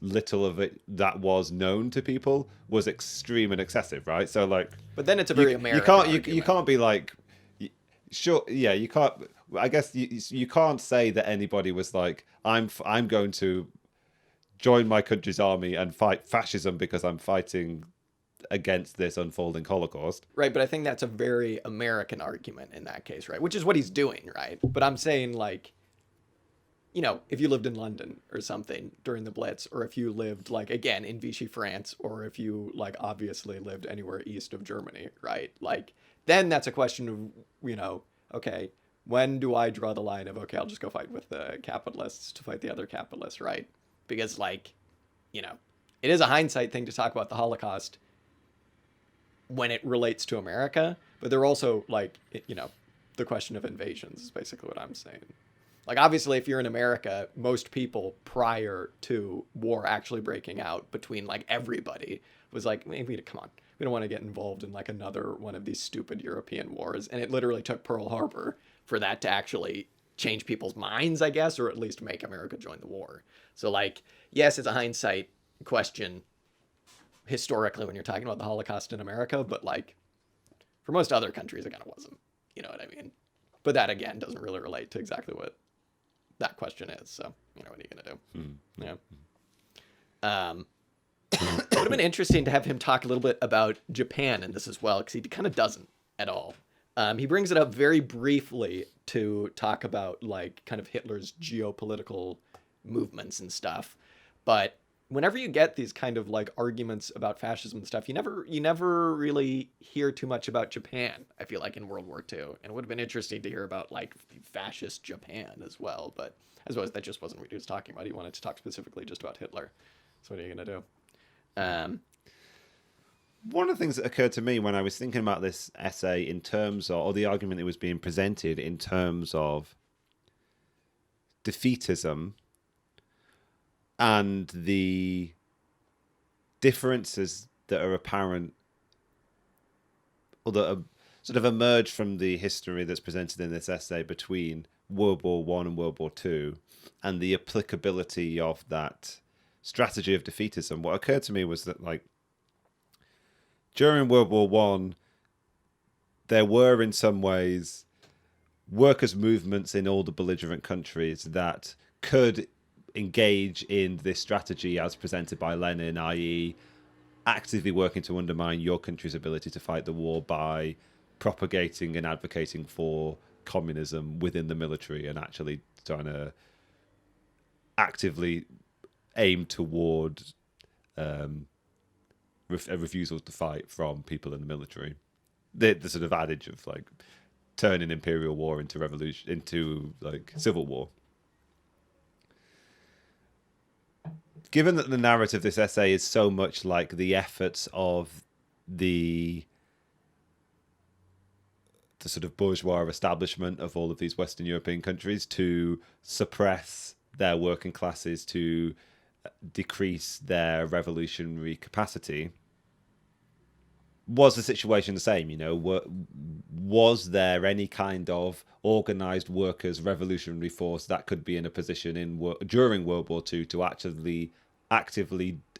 little of it that was known to people, was extreme and excessive, right? So, like, but then it's a very American argument. You can't be like, sure, yeah, you can't. I guess you can't say that anybody was like, I'm going to join my country's army and fight fascism because I'm fighting against this unfolding Holocaust. Right, but I think that's a very American argument in that case, right? Which is what he's doing, right? But I'm saying, like, you know, if you lived in London or something during the Blitz, or if you lived, like, again, in Vichy France, or if you, like, obviously lived anywhere east of Germany, right? Like, then that's a question of, you know, okay, when do I draw the line of, okay, I'll just go fight with the capitalists to fight the other capitalists, right? Because, like, you know, it is a hindsight thing to talk about the Holocaust when it relates to America, but they're also, like, you know, the question of invasions is basically what I'm saying. Like, obviously, if you're in America, most people prior to war actually breaking out between, like, everybody was like, maybe, come on, we don't want to get involved in, like, another one of these stupid European wars. And it literally took Pearl Harbor for that to actually change people's minds, I guess, or at least make America join the war. So, like, yes, it's a hindsight question historically when you're talking about the Holocaust in America, but, like, for most other countries, it kind of wasn't. You know what I mean? But that, again, doesn't really relate to exactly what that question is. So, you know, what are you going to do? Yeah. It would have been interesting to have him talk a little bit about Japan in this as well, because he kind of doesn't at all. He brings it up very briefly to talk about, like, kind of Hitler's geopolitical movements and stuff. But whenever you get these kind of, like, arguments about fascism and stuff, you never really hear too much about Japan, I feel like, in World War II. And it would have been interesting to hear about, like, fascist Japan as well. But I suppose that just wasn't what he was talking about. He wanted to talk specifically just about Hitler. So what are you going to do? One of the things that occurred to me when I was thinking about this essay in terms of, or the argument that was being presented in terms of defeatism and the differences that are apparent, or that are sort of emerge from the history that's presented in this essay between World War I and World War II, and the applicability of that strategy of defeatism. What occurred to me was that, like, during World War I, there were in some ways workers' movements in all the belligerent countries that could engage in this strategy as presented by Lenin, i.e. actively working to undermine your country's ability to fight the war by propagating and advocating for communism within the military and actually trying to actively aim toward a refusal to fight from people in the military. The sort of adage of, like, turning imperial war into revolution, into, like, civil war. Given that the narrative of this essay is so much like the efforts of the sort of bourgeois establishment of all of these Western European countries to suppress their working classes, to decrease their revolutionary capacity. Was the situation the same? Was there any kind of organized workers' revolutionary force that could be in a position during World War II to actively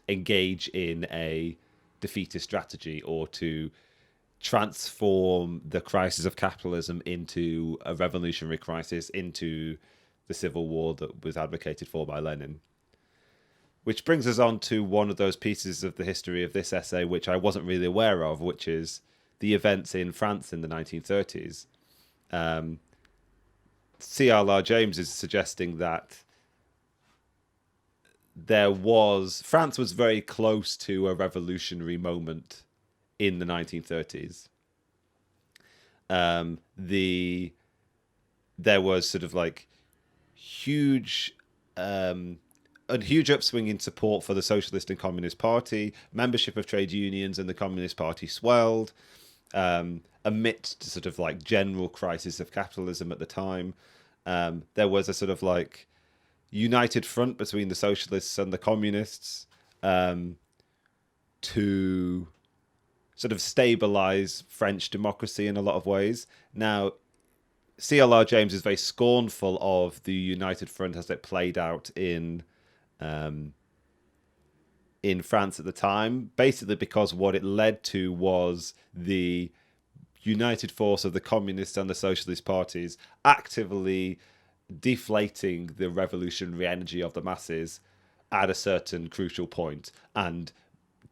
engage in a defeatist strategy, or to transform the crisis of capitalism into a revolutionary crisis, into the civil war that was advocated for by Lenin? Which brings us on to one of those pieces of the history of this essay which I wasn't really aware of, which is the events in France in the 1930s. C.L.R. James is suggesting that France was very close to a revolutionary moment in the 1930s. There was sort of like huge upswing in support for the Socialist and Communist Party. Membership of trade unions and the Communist Party swelled amidst sort of like general crisis of capitalism at the time. There was a sort of like united front between the socialists and the communists to sort of stabilize French democracy in a lot of ways. Now, C.L.R. James is very scornful of the united front as it played out in France at the time, basically because what it led to was the united force of the communists and the socialist parties actively deflating the revolutionary energy of the masses at a certain crucial point, and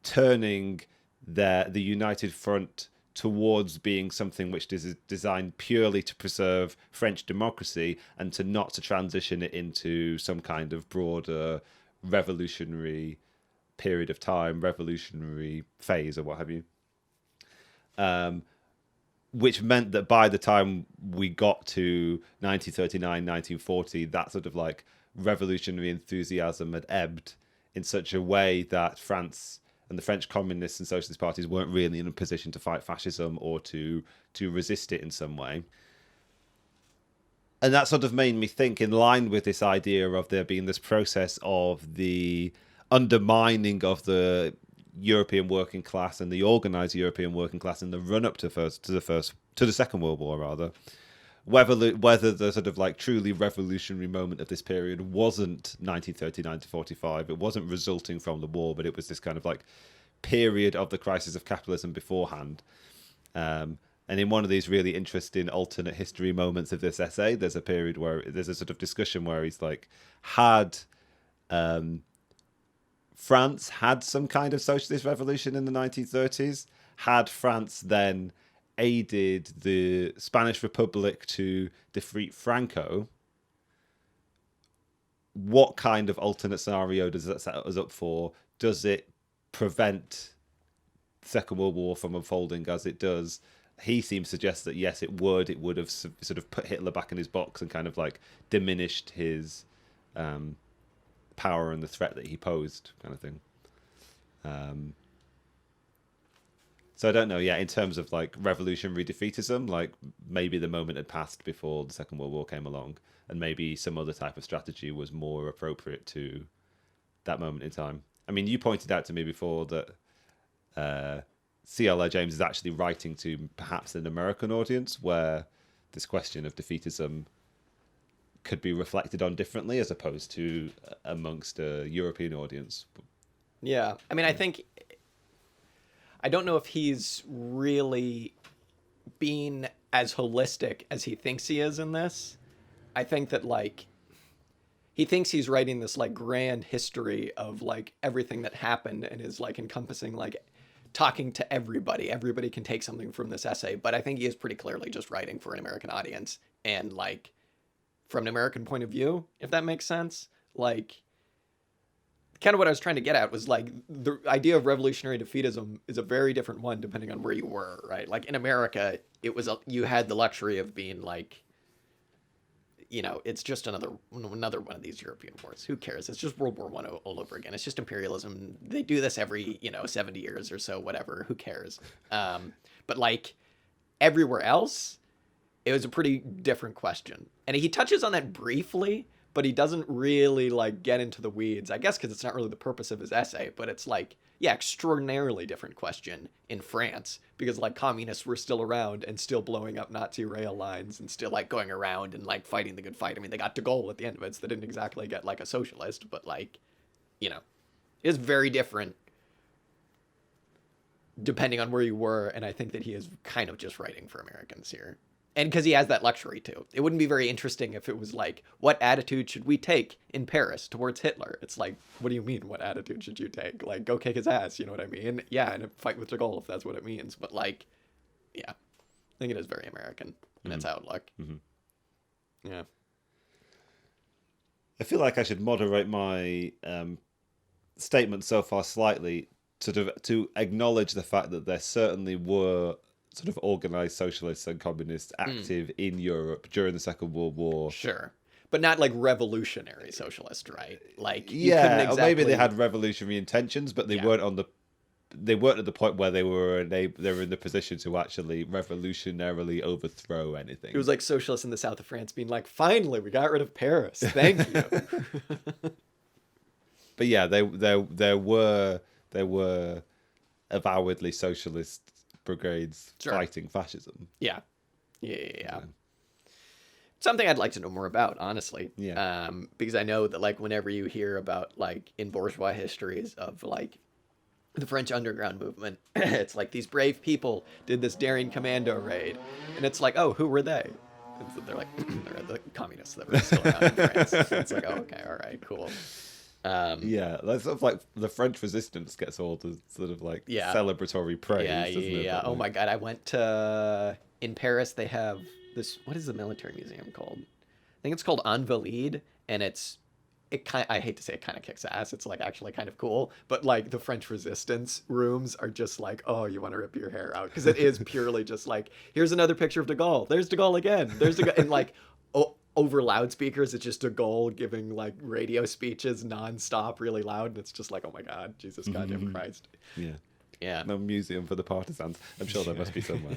turning the united front towards being something which is designed purely to preserve French democracy, and not to transition it into some kind of broader revolutionary period of time, revolutionary phase, or what have you. Which meant that by the time we got to 1939, 1940, that sort of like revolutionary enthusiasm had ebbed in such a way that France and the French communists and socialist parties weren't really in a position to fight fascism or to resist it in some way. And that sort of made me think, in line with this idea of there being this process of the undermining of the European working class and the organized European working class in the run-up to the Second World War, rather. Whether the sort of like truly revolutionary moment of this period wasn't 1939 to 45, it wasn't resulting from the war, but it was this kind of like period of the crisis of capitalism beforehand. And in one of these really interesting alternate history moments of this essay, there's a period where there's a sort of discussion where he's like, had France had some kind of socialist revolution in the 1930s, had France then aided the Spanish Republic to defeat Franco, what kind of alternate scenario does that set us up for? Does it prevent the Second World War from unfolding as it does? He seems to suggest that yes, it would. It would have sort of put Hitler back in his box and kind of like diminished his power and the threat that he posed, kind of thing. So I don't know. Yeah, in terms of like revolutionary defeatism, like maybe the moment had passed before the Second World War came along, and maybe some other type of strategy was more appropriate to that moment in time. I mean, you pointed out to me before that C.L.R. James is actually writing to perhaps an American audience where this question of defeatism could be reflected on differently as opposed to amongst a European audience. Yeah. I mean, I don't know if he's really being as holistic as he thinks he is in this. I think that like he thinks he's writing this like grand history of like everything that happened and is like encompassing like talking to everybody. Everybody can take something from this essay, but I think he is pretty clearly just writing for an American audience and like from an American point of view, if that makes sense. Like kind of what I was trying to get at was like the idea of revolutionary defeatism is a very different one depending on where you were, right? Like in America, it was you had the luxury of being like, you know, it's just another one of these European wars. Who cares? It's just World War I all over again. It's just imperialism. They do this every 70 years or so, whatever. Who cares? But like everywhere else, it was a pretty different question, and he touches on that briefly. but he doesn't really like get into the weeds, I guess, because it's not really the purpose of his essay. But it's like, yeah, extraordinarily different question in France, because like communists were still around and still blowing up Nazi rail lines and still like going around and like fighting the good fight. I mean, they got de Gaulle at the end of it, so they didn't exactly get like a socialist, but like, you know, it's very different depending on where you were. And I think that he is kind of just writing for Americans here. And because he has that luxury too. It wouldn't be very interesting if it was like, what attitude should we take in Paris towards Hitler? It's like, what do you mean, what attitude should you take? Like, go kick his ass, you know what I mean? Yeah, and fight with de Gaulle if that's what it means. But like, yeah, I think it is very American in its outlook. Yeah. I feel like I should moderate my statement so far slightly to acknowledge the fact that there certainly were sort of organized socialists and communists active in Europe during the Second World War. Sure. But not like revolutionary socialist, right? Like, you yeah, couldn't exactly... or maybe they had revolutionary intentions, but they weren't at the point where they were in the position to actually revolutionarily overthrow anything. It was like socialists in the south of France being like, finally, we got rid of Paris. Thank you. But yeah, there were avowedly socialist brigades fighting fascism. Yeah. Something I'd like to know more about, honestly. Yeah. Because I know that like whenever you hear about like in bourgeois histories of like the French underground movement, it's like these brave people did this daring commando raid, and it's like, oh, who were they? And so they're like, they're the communists that were still around in France. It's like, oh, okay, all right, cool. Yeah, that's sort of like the French resistance gets all the sort of like celebratory praise. Yeah. Oh my God, I went to in Paris. They have this. What is the military museum called? I think it's called Invalides, and I hate to say it kind of kicks ass. It's like actually kind of cool, but like the French resistance rooms are just like, oh, you want to rip your hair out, because it is purely just like, here's another picture of de Gaulle. There's de Gaulle again. There's de Gaulle, and like over loudspeakers, it's just de Gaulle giving like radio speeches nonstop, really loud, and it's just like, oh my God, Jesus goddamn Christ. Yeah. No museum for the partisans. I'm sure there must be somewhere.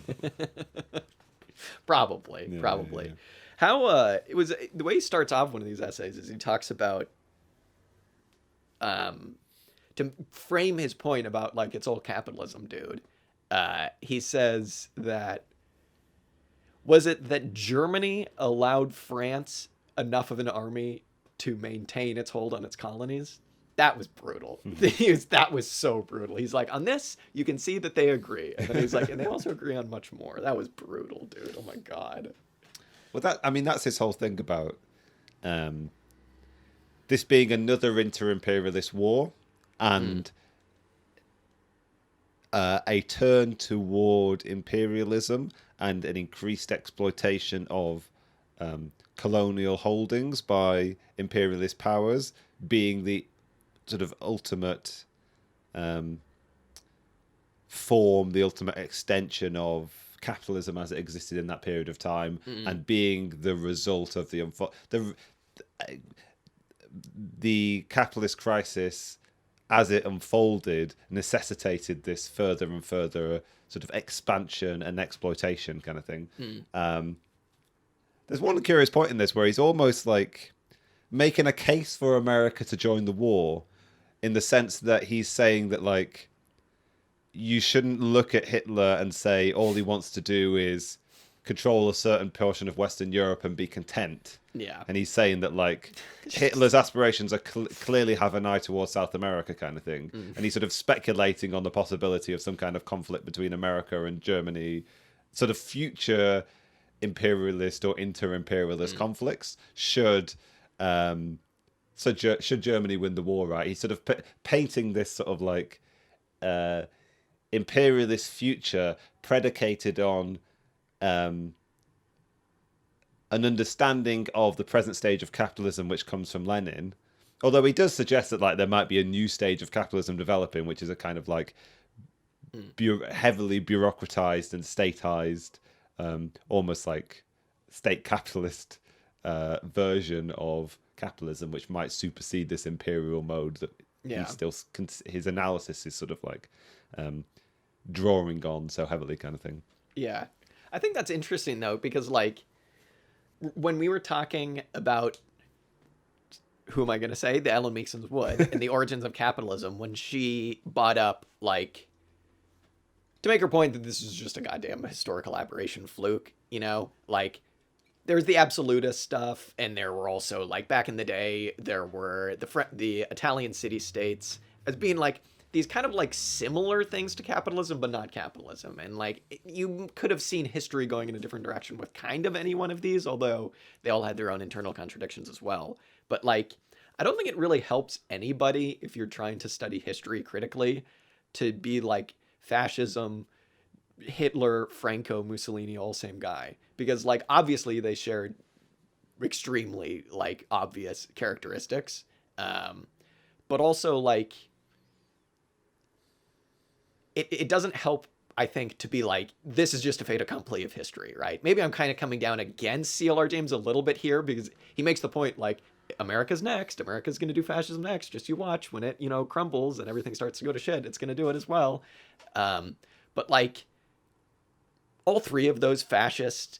Probably. Yeah. How it was the way he starts off one of these essays is he talks about to frame his point about like it's all capitalism, dude. He says that was it that Germany allowed France enough of an army to maintain its hold on its colonies? That was brutal. That was so brutal. He's like, on this, you can see that they agree. And then he's like, and they also agree on much more. That was brutal, dude. Oh my God. Well, that's his whole thing about this being another inter-imperialist war and a turn toward imperialism and an increased exploitation of colonial holdings by imperialist powers being the sort of ultimate form, the ultimate extension of capitalism as it existed in that period of time, and being the result of the capitalist crisis as it unfolded necessitated this further and further sort of expansion and exploitation kind of thing. There's one curious point in this where he's almost like making a case for America to join the war, in the sense that he's saying that like you shouldn't look at Hitler and say all he wants to do is control a certain portion of Western Europe and be content. Yeah. And he's saying that like Hitler's aspirations are clearly have an eye towards South America kind of thing. And he's sort of speculating on the possibility of some kind of conflict between America and Germany, sort of future imperialist or inter-imperialist conflicts should Germany win the war, right? He's sort of painting this sort of like imperialist future predicated on an understanding of the present stage of capitalism, which comes from Lenin. Although he does suggest that like there might be a new stage of capitalism developing, which is a kind of like heavily bureaucratized and statized, almost like state capitalist version of capitalism, which might supersede this imperial mode that he still his analysis is sort of like drawing on so heavily, kind of thing. Yeah, I think that's interesting though, because like when we were talking about who am I going to say? The Ellen Meakson's Wood in The Origins of Capitalism, when she brought up, like, to make her point that this is just a goddamn historical aberration fluke, you know? Like, there's the absolutist stuff, and there were also, like, back in the day, there were the Italian city-states as being, like, these kind of, like, similar things to capitalism, but not capitalism. And, like, you could have seen history going in a different direction with kind of any one of these, although they all had their own internal contradictions as well. But, like, I don't think it really helps anybody if you're trying to study history critically to be, like, fascism, Hitler, Franco, Mussolini, all same guy. Because, like, obviously they shared extremely, like, obvious characteristics. But also, like, it doesn't help, I think, to be like, this is just a fait accompli of history, right? Maybe I'm kind of coming down against C.L.R. James a little bit here, because he makes the point, like, America's next. America's going to do fascism next. Just you watch. When it, you know, crumbles and everything starts to go to shit, it's going to do it as well. But, like, all three of those fascist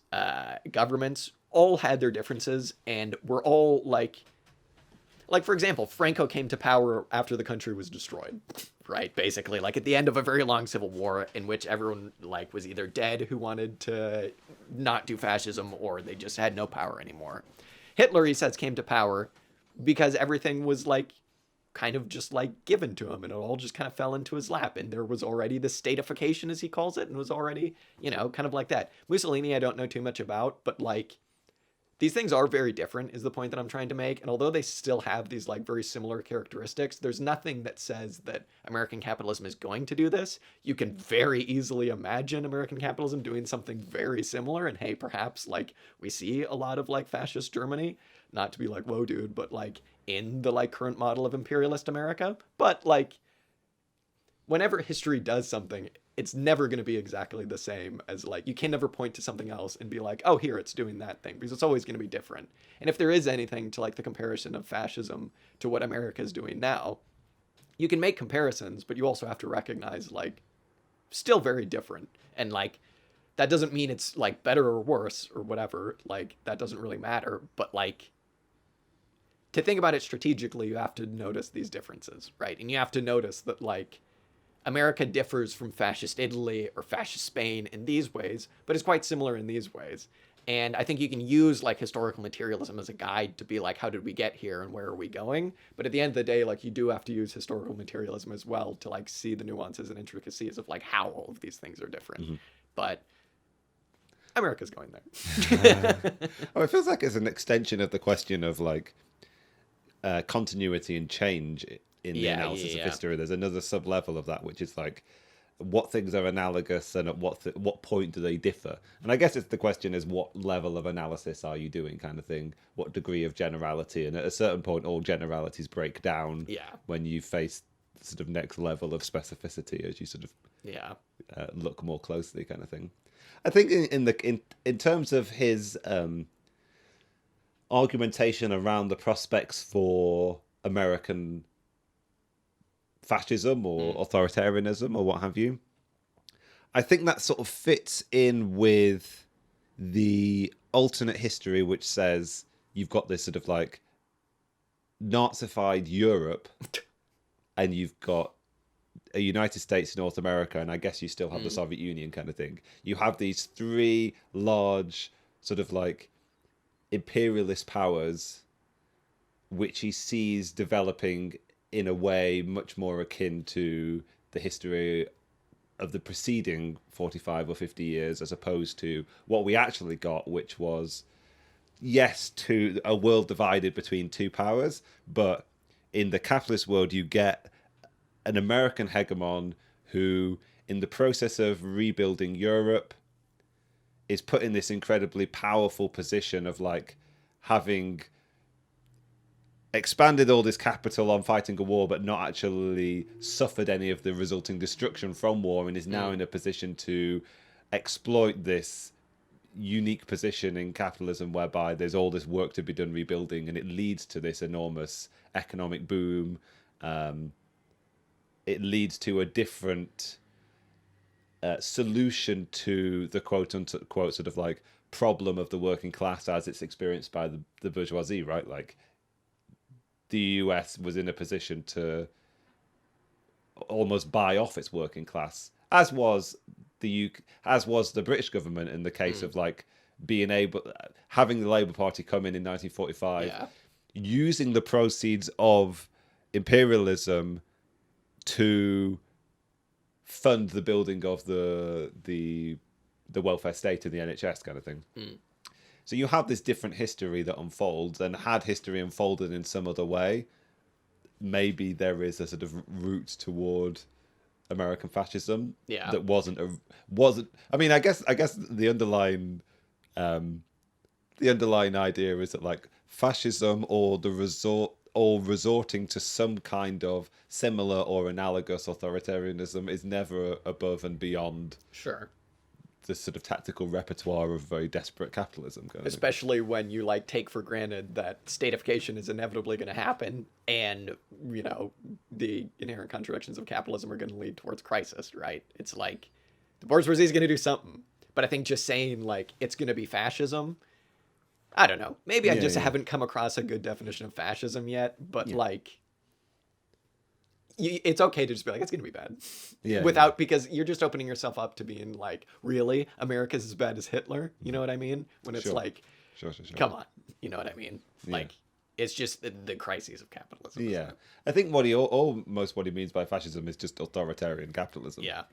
governments all had their differences, and were all, like, for example, Franco came to power after the country was destroyed, right? Basically, like, at the end of a very long civil war in which everyone, like, was either dead who wanted to not do fascism, or they just had no power anymore. Hitler, he says, came to power because everything was, like, kind of just, like, given to him, and it all just kind of fell into his lap, and there was already the statification, as he calls it, and was already, you know, kind of like that. Mussolini, I don't know too much about, but, like, these things are very different, is the point that I'm trying to make. And although they still have these, like, very similar characteristics, there's nothing that says that American capitalism is going to do this. You can very easily imagine American capitalism doing something very similar. And hey, perhaps, like, we see a lot of, like, fascist Germany, not to be like, whoa, dude, but, like, in the, like, current model of imperialist America. But, like, whenever history does something, it's never going to be exactly the same as, like, you can never point to something else and be like, oh, here, it's doing that thing, because it's always going to be different. And if there is anything to, like, the comparison of fascism to what America is doing now, you can make comparisons, but you also have to recognize, like, still very different. And, like, that doesn't mean it's, like, better or worse or whatever. Like, that doesn't really matter. But, like, to think about it strategically, you have to notice these differences, right? And you have to notice that, like, America differs from fascist Italy or fascist Spain in these ways, but is quite similar in these ways. And I think you can use, like, historical materialism as a guide to be like, how did we get here and where are we going? But at the end of the day, like, you do have to use historical materialism as well to, like, see the nuances and intricacies of, like, how all of these things are different. Mm-hmm. But America's going there. Oh, it feels like it's an extension of the question of, like, continuity and change in the analysis of history. There's another sub-level of that, which is, like, what things are analogous and at what point do they differ? And I guess it's the question is, what level of analysis are you doing, kind of thing? What degree of generality? And at a certain point, all generalities break down when you face the sort of next level of specificity as you sort of look more closely, kind of thing. I think in terms of his argumentation around the prospects for American fascism or authoritarianism or what have you, I think that sort of fits in with the alternate history, which says you've got this sort of, like, Nazified Europe and you've got a United States, North America, and I guess you still have the Soviet Union, kind of thing. You have these three large sort of, like, imperialist powers which he sees developing in a way much more akin to the history of the preceding 45 or 50 years, as opposed to what we actually got, which was, yes, to a world divided between two powers, but in the capitalist world, you get an American hegemon who, in the process of rebuilding Europe, is put in this incredibly powerful position of, like, having expanded all this capital on fighting a war, but not actually suffered any of the resulting destruction from war, and is now in a position to exploit this unique position in capitalism whereby there's all this work to be done rebuilding, and it leads to this enormous economic boom. It leads to a different solution to the quote-unquote sort of, like, problem of the working class as it's experienced by the bourgeoisie, right? Like, the US was in a position to almost buy off its working class, as was as was the British government in the case of like being able having the Labour Party come in 1945, Yeah. using the proceeds of imperialism to fund the building of the welfare state and the NHS kind of thing. So you have this different history that unfolds, and had history unfolded in some other way, maybe there is a sort of route toward American fascism that wasn't. I mean, I guess the underlying idea is that like fascism or resorting to some kind of similar or analogous authoritarianism is never above and beyond Sure. the sort of tactical repertoire of very desperate capitalism. Especially when you like take for granted that statification is inevitably going to happen, and you know the inherent contradictions of capitalism are going to lead towards crisis, right? It's like the bourgeoisie is going to do something, but I think just saying like it's going to be fascism, I don't know. Maybe I just haven't come across a good definition of fascism yet, but like it's okay to just be like, it's going to be bad. Because you're just opening yourself up to being like, really? America's as bad as Hitler? You know what I mean? When it's like, sure. come on. You know what I mean? Like, it's just the crises of capitalism. Yeah. I think what he means by fascism is just authoritarian capitalism. Yeah.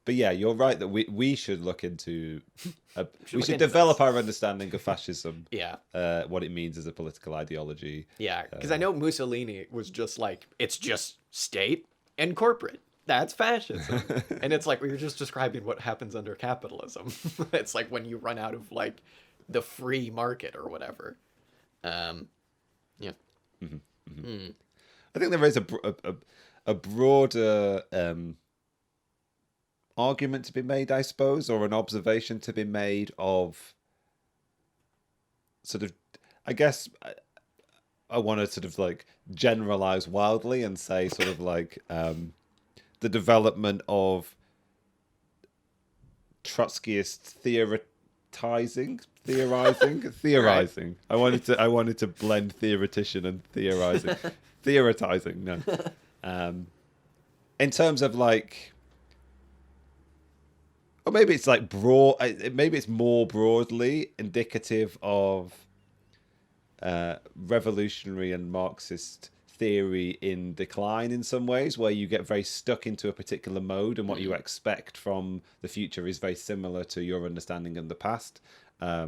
But yeah, you're right that we should look into we should develop our understanding of fascism. What it means as a political ideology. Yeah, because I know Mussolini was just like, it's just state and corporate. That's fascism. And it's like, well, you're just describing what happens under capitalism. It's like when you run out of like the free market or whatever. I think there is a broader argument to be made, I suppose, or an observation to be made of sort of, I guess I want to sort of like generalize wildly and say sort of like the development of Trotskyist theorizing. Right. I wanted to blend theoretician and theorizing. No, in terms of like, or maybe it's like broad. Maybe it's more broadly indicative of revolutionary and Marxist theory in decline in some ways, where you get very stuck into a particular mode, and what you expect from the future is very similar to your understanding of the past. I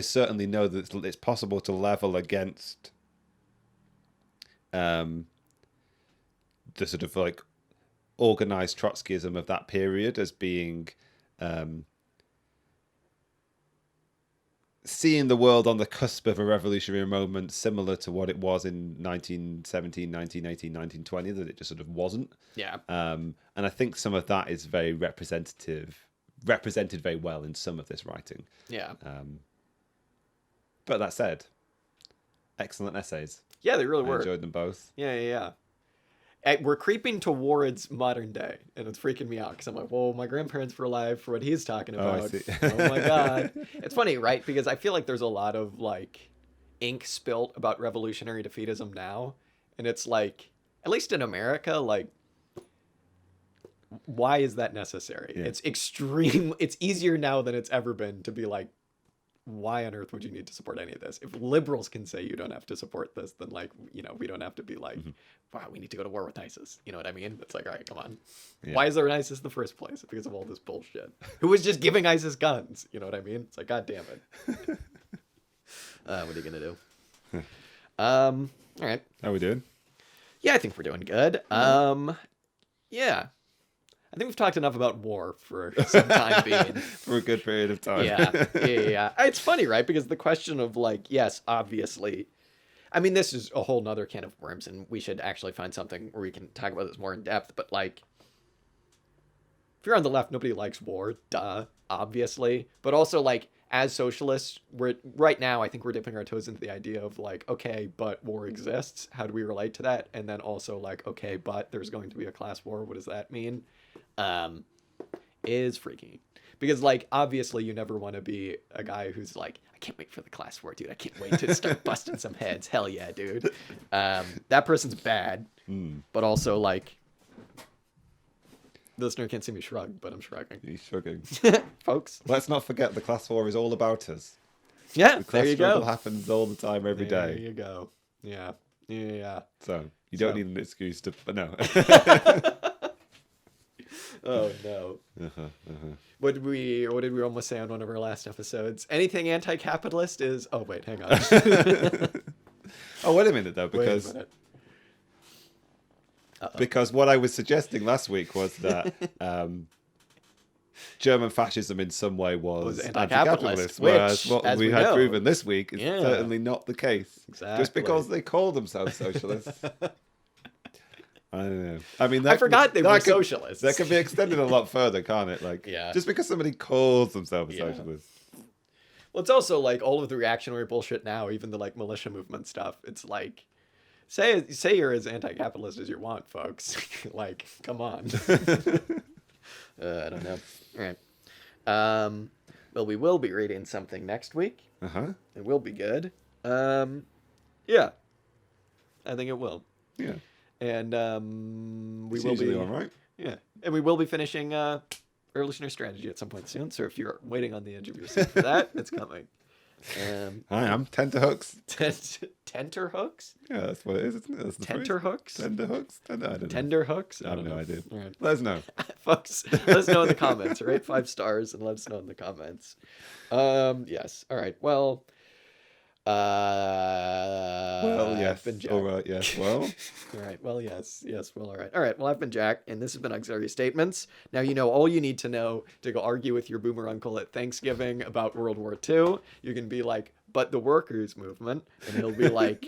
certainly know that it's possible to level against the sort of like organized Trotskyism of that period as being seeing the world on the cusp of a revolutionary moment similar to what it was in 1917, 1918, 1920, that it just sort of wasn't. And I think some of that is very represented very well in some of this writing. But that said, excellent essays. Yeah, they really were. I enjoyed them both. Yeah. We're creeping towards modern day, and it's freaking me out because I'm like, well, my grandparents were alive for what he's talking about. I see. Oh my God. It's funny, right? Because I feel like there's a lot of like ink spilt about revolutionary defeatism now. And it's like, at least in America, like, why is that necessary? Yeah. It's extreme. It's easier now than it's ever been to be like, why on earth would you need to support any of this? If liberals can say you don't have to support this, then like, you know, we don't have to be like, wow, we need to go to war with ISIS. You know what I mean? It's like, all right, come on. Yeah. Why is there an ISIS in the first place? Because of all this bullshit. Who was just giving ISIS guns? You know what I mean? It's like, God damn it. What are you going to do? All right. How are we doing? Yeah, I think we're doing good. Yeah. I think we've talked enough about war for some time being. For a good period of time. Yeah. It's funny, right? Because the question of like, yes, obviously, I mean, this is a whole nother can of worms, and we should actually find something where we can talk about this more in depth. But like, if you're on the left, nobody likes war, duh, obviously. But also like, as socialists, right now, I think we're dipping our toes into the idea of like, okay, but war exists. How do we relate to that? And then also like, okay, but there's going to be a class war. What does that mean? Is freaky. Because, like, obviously you never want to be a guy who's like, I can't wait for the class war, dude. I can't wait to start busting some heads. Hell yeah, dude. That person's bad. But also, like, the listener can't see me shrug, but I'm shrugging. He's shrugging. Folks. Let's not forget the class war is all about us. Yeah, The class there you struggle go. happens all the time, every day. There you go. Yeah. Yeah. So you don't need an excuse to. But no. Oh no. What did we almost say on one of our last episodes? Anything anti-capitalist is. Oh wait, hang on. Oh, wait a minute though, Wait a because minute. because what I was suggesting last week was that German fascism in some way was anti-capitalist, anti-capitalist, whereas which, what as we we had know, proven this week is yeah. certainly not the case. Exactly. Just because they call themselves socialists. I don't know. I mean, I forgot they were could, socialists. That can be extended a lot further, can't it? Like, Yeah. just because somebody calls themselves a Yeah. socialist. Well, it's also like all of the reactionary bullshit now, even the like militia movement stuff. It's like, say you're as anti-capitalist as you want, folks. Like, come on. I don't know. All right. Well, we will be reading something next week. It will be good. Yeah. I think it will. Yeah. And we It's will be usually all right. Yeah. And we will be finishing Revolutionary Strategy at some point soon. So if you're waiting on the edge of your seat for that, it's coming. I am tenterhooks. Tenterhooks? Yeah, that's what it is, isn't it? That's the phrase. Tenterhooks? Tenderhooks? I don't know. Tender hooks? I have no idea. All right. Let us know. Folks, let us know in the comments. Rate 5 stars and let us know in the comments. Yes. All right. Well, Yes. I've been Jack. All right. Yes. Well. All right. Well, yes. Yes. Well, all right. All right. Well, I've been Jack, and this has been Auxiliary Statements. Now you know all you need to know to go argue with your boomer uncle at Thanksgiving about World War II. You can be like, but the workers' movement, and he'll be like,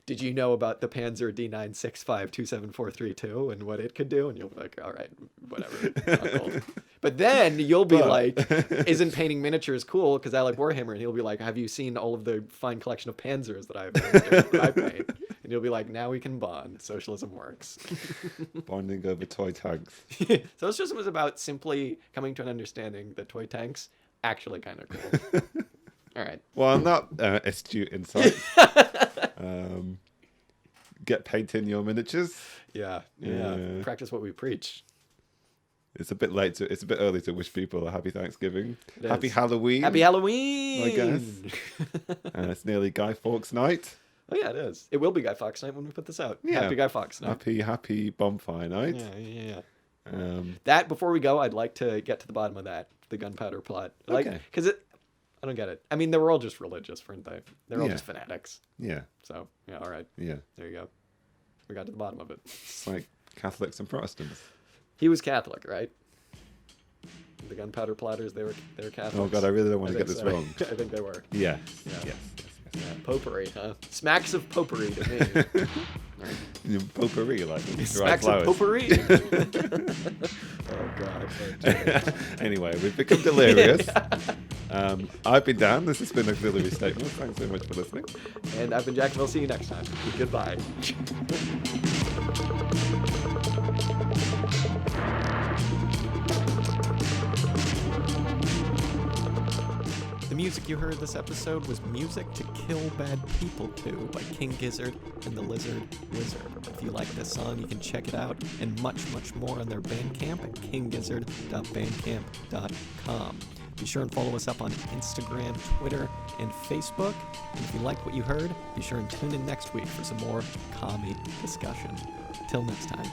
did you know about the Panzer D965-27432 and what it could do? And you'll be like, all right, whatever, uncle. But then you'll be like, isn't painting miniatures cool? Because I like Warhammer. And he'll be like, have you seen all of the fine collection of Panzers that I paint? And you'll be like, now we can bond. Socialism works. Bonding over toy tanks. Socialism is about simply coming to an understanding that toy tanks actually kind of cool. All right. Well, on that astute insight, get painting your miniatures. Yeah. Practice what we preach. It's a bit late. It's a bit early to wish people a happy Thanksgiving. It is. Happy Halloween. Happy Halloween! I guess. It's nearly Guy Fawkes night. Oh yeah, it is. It will be Guy Fawkes night when we put this out. Yeah. Happy Guy Fawkes night. Happy bonfire night. Yeah. Um, That before we go, I'd like to get to the bottom of that, the gunpowder plot. Like, Okay. because I don't get it. I mean, they were all just religious, weren't they? They're all Yeah. just fanatics. yeah. So yeah, all right. Yeah. There you go. We got to the bottom of it. It's like Catholics and Protestants. He was Catholic, right? The gunpowder plotters, they were Catholics. Oh God, I really don't want to I get think this so. wrong. I think they were. Yeah. Yeah. Yes. Yeah, popery, huh? Smacks of popery to me. Yes. Potpourri, like dry Smacks flowers. of potpourri. Oh God. Anyway, we've become delirious. I've been Dan. This has been Auxiliary Statements. Thanks so much for listening. And I've been Jack, and we'll see you next time. Goodbye. The music you heard this episode was Music to Kill Bad People To by King Gizzard and the Lizard Wizard. If you like this song, you can check it out and much, much more on their Bandcamp at kinggizzard.bandcamp.com. Be sure and follow us up on Instagram, Twitter, and Facebook. And if you like what you heard, be sure and tune in next week for some more commie discussion. Till next time.